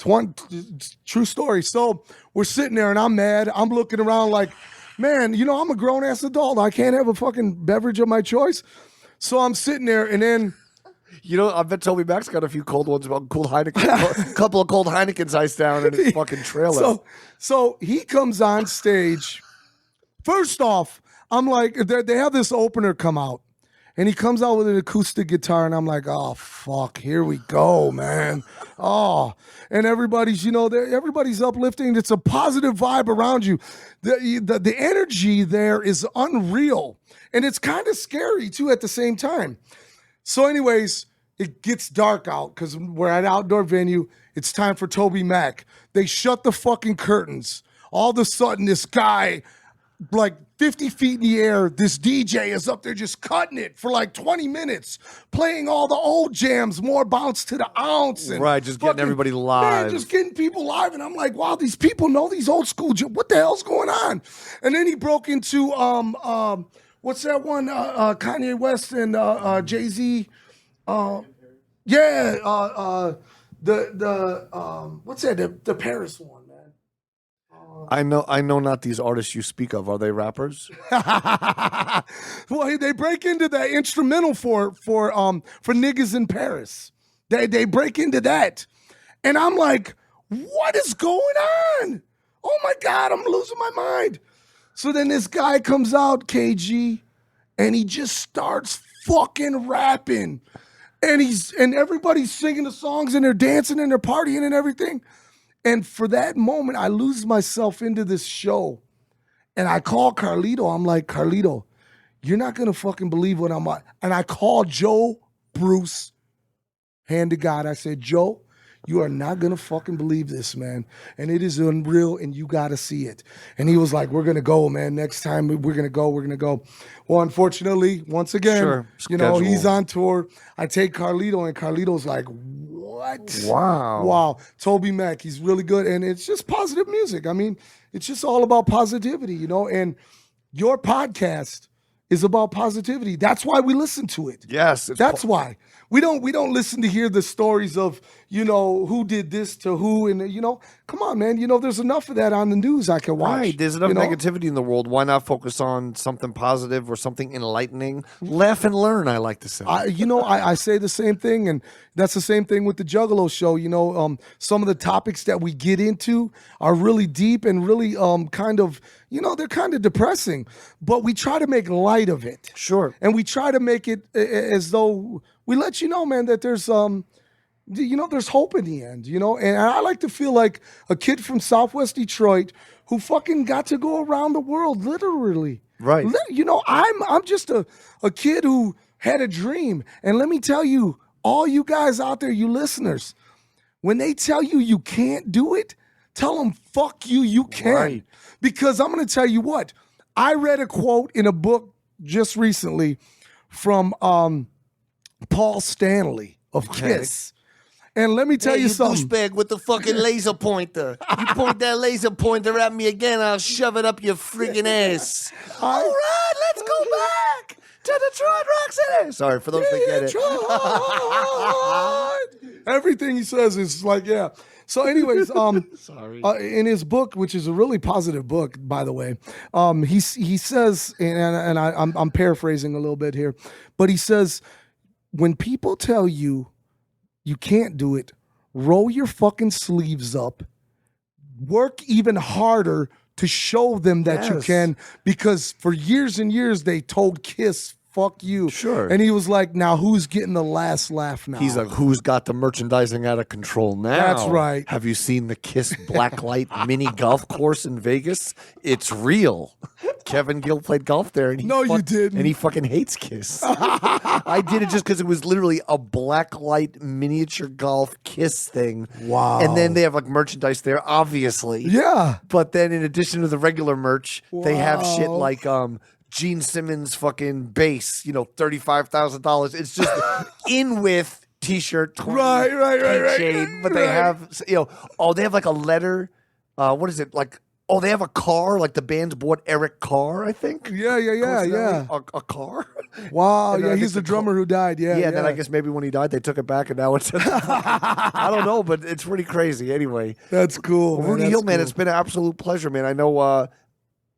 true story. So we're sitting there and I'm mad. I'm looking around like, man, you know, I'm a grown-ass adult. I can't have a fucking beverage of my choice. So I'm sitting there and then You know, I bet Toby Mac's got a few cold ones about cold Heineken, a couple of cold Heinekens iced down in his fucking trailer. So he comes on stage. First off, I'm like, they have this opener come out, and he comes out with an acoustic guitar, and I'm like, oh fuck, here we go, man. Oh, and everybody's, everybody's uplifting. It's a positive vibe around you. The energy there is unreal, and it's kind of scary too at the same time. So anyways, it gets dark out because we're at an outdoor venue. It's time for Toby Mac. They shut the fucking curtains. All of a sudden, this guy, like 50 feet in the air, this DJ is up there just cutting it for like 20 minutes, playing all the old jams, more bounce to the ounce. And right, just getting everybody live. Man, just getting people live. And I'm like, wow, these people know these old school jams. What the hell's going on? And then he broke into what's that one? Kanye West and Jay-Z. What's that? The Paris one, man. I know not these artists you speak of. Are they rappers? Well, they break into that instrumental for niggas in Paris. They break into that. And I'm like, what is going on? Oh my God, I'm losing my mind. So then this guy comes out, KG, and he just starts fucking rapping. And everybody's singing the songs and they're dancing and they're partying and everything. And for that moment, I lose myself into this show. And I call Carlito. I'm like, Carlito, you're not going to fucking believe what I'm on. And I call Joe Bruce, hand to God. I said, Joe, you are not going to fucking believe this, man. And it is unreal, and you got to see it. And he was like, we're going to go, man. Next time, we're going to go. We're going to go. Well, unfortunately, once again, he's on tour. I take Carlito, and Carlito's like, what? Wow. Toby Mac, he's really good. And it's just positive music. I mean, it's just all about positivity, and your podcast is about positivity. That's why we listen to it. Yes. That's why. We don't listen to hear the stories of, who did this to who, and come on, man. There's enough of that on the news I can watch. Right. There's enough negativity in the world. Why not focus on something positive or something enlightening? Laugh and learn, I like to say. I say the same thing, and that's the same thing with the Juggalo Show. Some of the topics that we get into are really deep and really kind of, they're kind of depressing, but we try to make light of it. Sure. And we try to make it as though we let you know, man, that there's there's hope in the end, and I like to feel like a kid from Southwest Detroit who fucking got to go around the world, literally. Right. I'm just a kid who had a dream. And let me tell you, all you guys out there, you listeners, when they tell you you can't do it, tell them, fuck you, you can. Right. Because I'm going to tell you what, I read a quote in a book just recently from Paul Stanley of Kiss. And let me tell you something. Douchebag with the fucking laser pointer. You point that laser pointer at me again, I'll shove it up your friggin' ass. All right, let's go back to Detroit Rock City. Sorry, for those that get it. Everything he says is like, yeah. So anyways, sorry. In his book, which is a really positive book, by the way, he says, and I'm paraphrasing a little bit here, but he says, when people tell you you can't do it, roll your fucking sleeves up, work even harder to show them that you can, because for years and years they told Kiss, fuck you. Sure. And he was like, now who's getting the last laugh now? He's like, who's got the merchandising out of control now? That's right. Have you seen the Kiss Blacklight mini golf course in Vegas? It's real. Kevin Gill played golf there. And you didn't. And he fucking hates Kiss. I did it just because it was literally a blacklight miniature golf Kiss thing. Wow. And then they have like merchandise there, obviously. Yeah. But then in addition to the regular merch, they have shit like Gene Simmons fucking bass, $35,000. It's just in with t-shirt, right. shade. But they have, they have like a letter. What is it like? Oh, they have a car. Like the band's bought Eric Carr, I think. Yeah. A car. Wow. Yeah, he's the drummer who died. Yeah. And then I guess maybe when he died, they took it back, and now it's. I don't know, but it's pretty crazy. Anyway, that's cool. Rudy Hill, man, it's been an absolute pleasure, man. I know.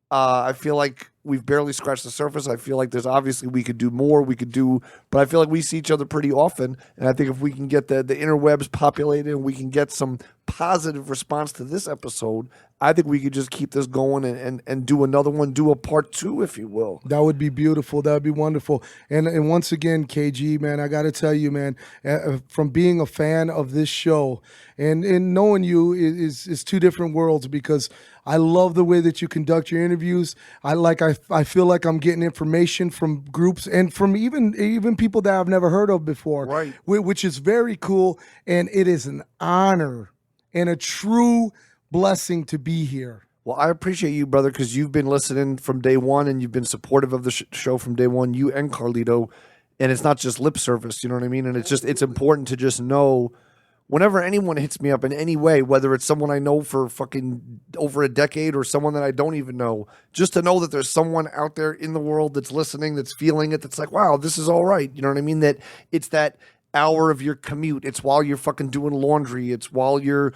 I feel like we've barely scratched the surface. I feel like there's obviously we could do more. But I feel like we see each other pretty often. And I think if we can get the interwebs populated and we can get some positive response to this episode, I think we could just keep this going and do another one, do a part 2, if you will. That would be beautiful. That would be wonderful. And once again, KG, man, I got to tell you, man, from being a fan of this show and knowing you is two different worlds, because I love the way that you conduct your interviews. I feel like I'm getting information from groups and from even people that I've never heard of before, right? Which is very cool, and it is an honor and a true blessing to be here. Well, I appreciate you, brother, because you've been listening from day one and you've been supportive of the show from day one, you and Carlito, and it's not just lip service, you know what I mean? And it's important to just know whenever anyone hits me up in any way, whether it's someone I know for fucking over a decade or someone that I don't even know, just to know that there's someone out there in the world that's listening, that's feeling it, that's like, wow, this is all right. You know what I mean? That it's that hour of your commute. It's while you're fucking doing laundry. It's while you're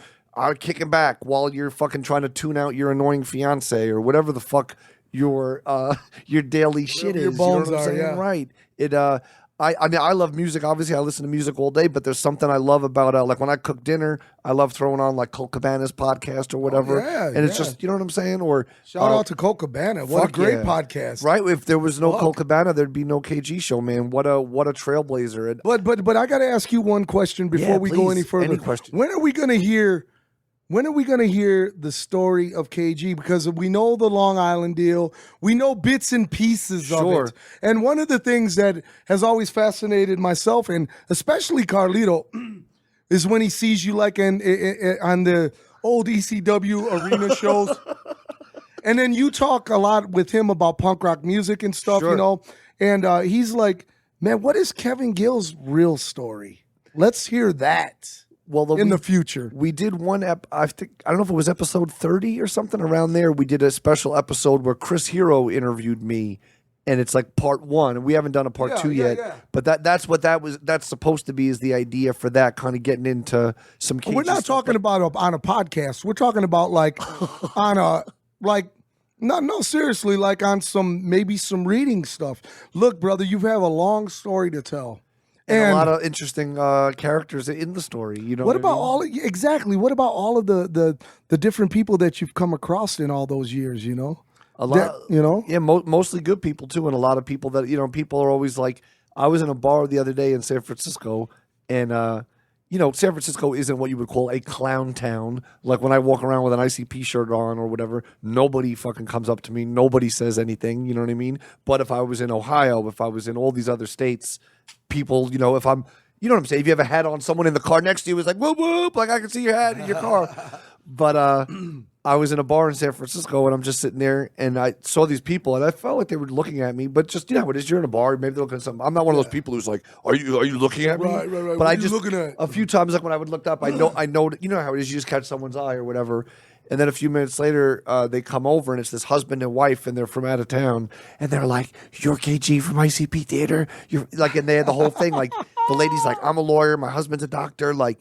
kicking back, while you're fucking trying to tune out your annoying fiance or whatever the fuck your daily shit is. Your bones, you know what I'm saying? yeah. Right. I mean, I love music. Obviously, I listen to music all day, but there's something I love about like when I cook dinner, I love throwing on like Colt Cabana's podcast or whatever. It's just, you know what I'm saying? Or shout out to Colt Cabana. What a great podcast. Right? If there was no Colt Cabana, there'd be no KG show, man. What a trailblazer. But I got to ask you one question before we go any further. Any question. When are we going to hear the story of KG? Because we know the Long Island deal. We know bits and pieces of it. And one of the things that has always fascinated myself, and especially Carlito, is when he sees you like on the old ECW arena shows. And then you talk a lot with him about punk rock music and stuff, you know. And he's like, man, what is Kevin Gill's real story? Let's hear that. Well, in the future, we did one. I don't know if it was episode 30 or something around there. We did a special episode where Chris Hero interviewed me, and it's like part 1. And we haven't done a part 2 yet. Yeah. But that's what that's supposed to be, is the idea for that, kind of getting into some. We're not talking about on a podcast. We're talking about like on a like. No, seriously, like on maybe some reading stuff. Look, brother, you have a long story to tell. And a lot of interesting characters in the story. You know what about What about all of the different people that you've come across in all those years? You know, a lot. Mostly good people too, and a lot of people that people are always like. I was in a bar the other day in San Francisco, and San Francisco isn't what you would call a clown town. Like when I walk around with an ICP shirt on or whatever, nobody fucking comes up to me. Nobody says anything. You know what I mean? But if I was in Ohio, if I was in all these other states, people, if I'm, you know what I'm saying? If you have a hat on, someone in the car next to you is like, whoop, whoop, like I can see your hat in your car. But I was in a bar in San Francisco, and I'm just sitting there, and I saw these people, and I felt like they were looking at me. But just, what is, you're in a bar, maybe they're looking at something. I'm not one of those people who's like, are you looking at me? Right. But what I are you just looking at? a few times, like when I would look up, I know, you know how it is. You just catch someone's eye or whatever. And then a few minutes later, they come over, and it's this husband and wife, and they're from out of town, and they're like, "You're KG from ICP Theater." You're like, and they had the whole thing. Like the lady's like, "I'm a lawyer. My husband's a doctor." Like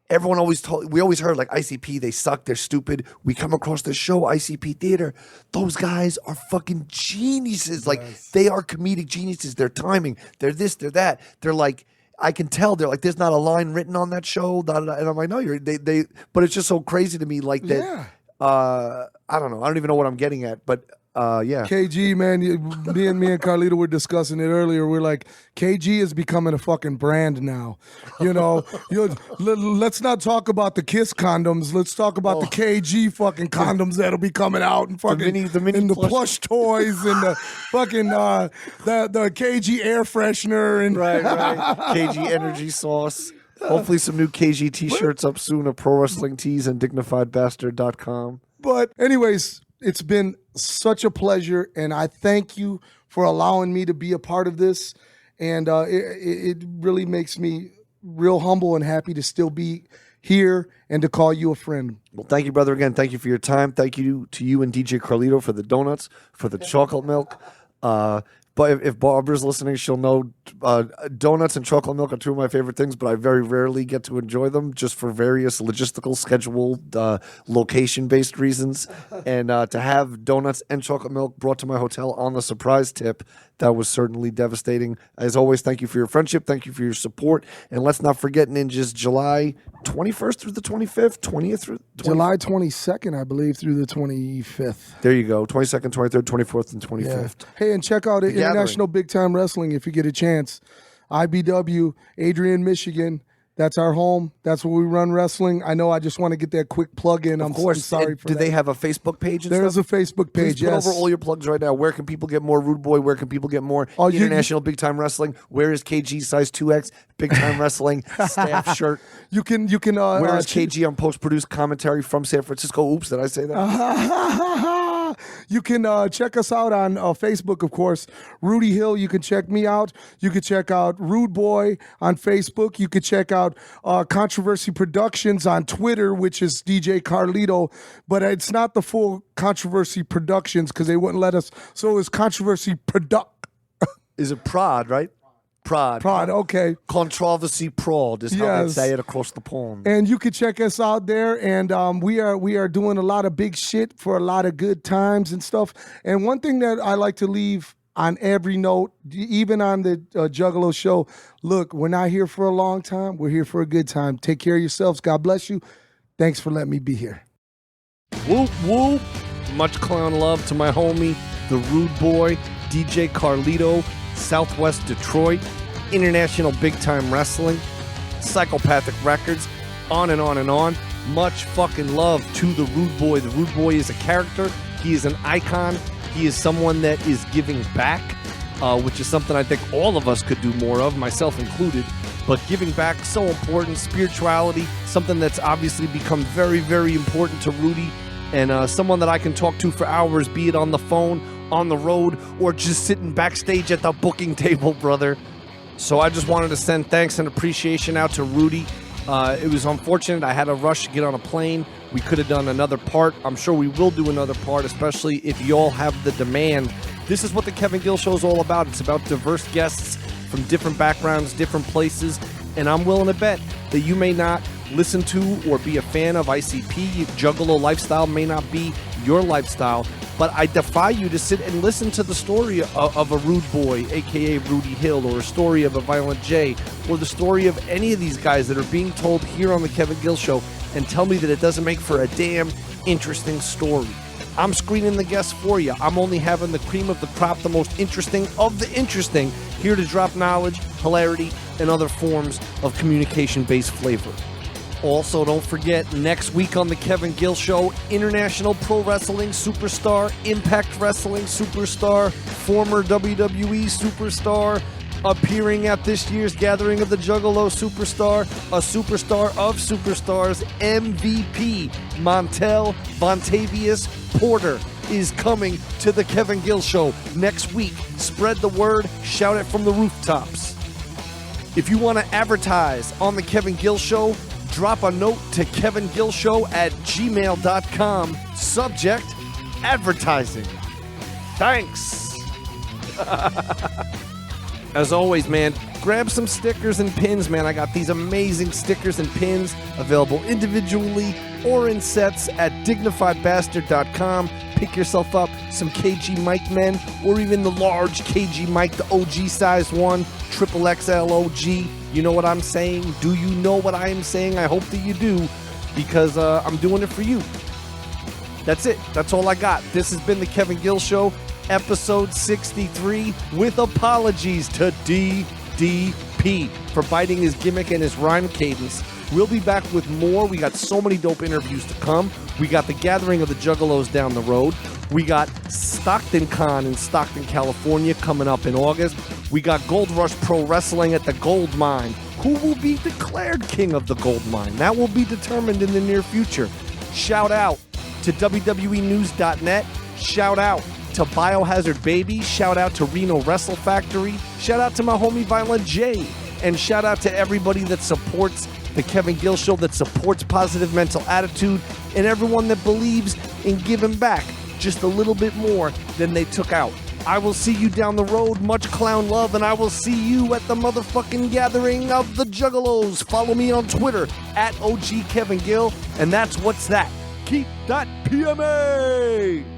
everyone we always heard like ICP, they suck, they're stupid. We come across the show ICP Theater. Those guys are fucking geniuses. Like they are comedic geniuses. Their timing, they're this, they're that. They're like. I can tell they're like, there's not a line written on that show. And I'm like, no, but it's just so crazy to me. Like that. Yeah. I don't know. I don't even know what I'm getting at, but yeah. KG, man, me and Carlito were discussing it earlier. We're like, KG is becoming a fucking brand now. Let's not talk about the Kiss condoms. Let's talk about the KG fucking condoms that'll be coming out and fucking the mini plush toys and the fucking the KG air freshener and right. KG energy sauce. Hopefully some new KG t-shirts up soon at Pro Wrestling Tees and dignifiedbastard.com. But anyways, it's been such a pleasure, and I thank you for allowing me to be a part of this. And it really makes me real humble and happy to still be here and to call you a friend. Well, thank you, brother. Again, thank you for your time. Thank you to you and DJ Carlito for the donuts, for the chocolate milk. But if Barbara's listening, she'll know donuts and chocolate milk are two of my favorite things, but I very rarely get to enjoy them just for various logistical, scheduled, location-based reasons. And to have donuts and chocolate milk brought to my hotel on the surprise tip, that was certainly devastating. As always, thank you for your friendship. Thank you for your support. And let's not forget Ninjas, July 21st through the 25th, 20th through... July 22nd, I believe, through the 25th. There you go. 22nd, 23rd, 24th, and 25th. Yeah. Hey, and check out International Big Time Wrestling if you get a chance. IBW, Adrian, Michigan. That's our home. That's where we run wrestling. I know I just want to get that quick plug in. I'm sorry for that. Do they have a Facebook page? There is a Facebook page, Please put over all your plugs right now. Where can people get more Rudeboy? Where can people get more International Big Time Wrestling? Where is KG size 2X Big Time Wrestling staff shirt? You can. Where is KG on post-produced commentary from San Francisco? Oops, did I say that? You can check us out on Facebook, of course. Rudy Hill, you can check me out. You can check out Rudeboy on Facebook. You can check out Controversy Productions on Twitter, which is DJ Carlito. But it's not the full Controversy Productions because they wouldn't let us. So it's Controversy Is it Prod, right? Prod, okay. Controversy Prod is how they say it across the pond. And you can check us out there. And we are doing a lot of big shit for a lot of good times and stuff. And one thing that I like to leave on every note, even on the Juggalo Show, look, we're not here for a long time. We're here for a good time. Take care of yourselves. God bless you. Thanks for letting me be here. Whoop, whoop. Much clown love to my homie, the Rudeboy, DJ Carlito, Southwest Detroit, International Big Time Wrestling, Psychopathic Records, on and on and on. Much fucking love to the Rudeboy. The Rudeboy is a character. He is an icon. He is someone that is giving back, which is something I think all of us could do more of, myself included. But giving back, so important. Spirituality, something that's obviously become very, very important to Rudy. And someone that I can talk to for hours, be it on the phone, on the road, or just sitting backstage at the booking table, brother. So I just wanted to send thanks and appreciation out to Rudy. It was unfortunate. I had to rush to get on a plane. We could have done another part. I'm sure we will do another part, especially if y'all have the demand. This is what the Kevin Gill Show is all about. It's about diverse guests from different backgrounds, different places. And I'm willing to bet that you may not listen to or be a fan of ICP. Juggalo lifestyle may not be your lifestyle. But I defy you to sit and listen to the story of a Rudeboy, a.k.a. Rudy Hill, or a story of a Violent J, or the story of any of these guys that are being told here on the Kevin Gill Show, and tell me that it doesn't make for a damn interesting story. I'm screening the guests for you. I'm only having the cream of the crop, the most interesting of the interesting, here to drop knowledge, hilarity, and other forms of communication-based flavor. Also, don't forget, next week on the Kevin Gill Show, International Pro Wrestling superstar, Impact Wrestling superstar, former WWE superstar, appearing at this year's gathering of the Juggalo superstar, a superstar of superstars, MVP, Montel Vontavious Porter, is coming to the Kevin Gill Show next week. Spread the word, shout it from the rooftops. If you want to advertise on the Kevin Gill Show, drop a note to kevingillshow@gmail.com. Subject, advertising. Thanks. As always, man, grab some stickers and pins, man. I got these amazing stickers and pins available individually or in sets at dignifiedbastard.com. Pick yourself up some KG Mike men, or even the large KG Mike, the OG size one, triple XL OG. You know what I'm saying? Do you know what I am saying? I hope that you do, because I'm doing it for you. That's it. That's all I got. This has been the Kevin Gill Show, episode 63, with apologies to DDP for biting his gimmick and his rhyme cadence. We'll be back with more. We got so many dope interviews to come. We got the gathering of the Juggalos down the road. We got Stockton Con in Stockton, California coming up in August. We got Gold Rush Pro Wrestling at the Gold Mine. Who will be declared king of the Gold Mine? That will be determined in the near future. Shout out to WWEnews.net. Shout out to Biohazard Baby. Shout out to Reno Wrestle Factory. Shout out to my homie Violent J. And shout out to everybody that supports the Kevin Gill Show, that supports positive mental attitude, and everyone that believes in giving back just a little bit more than they took out. I will see you down the road. Much clown love, and I will see you at the motherfucking gathering of the Juggalos. Follow me on Twitter at OG Kevin Gill, and that's what's that. Keep that PMA!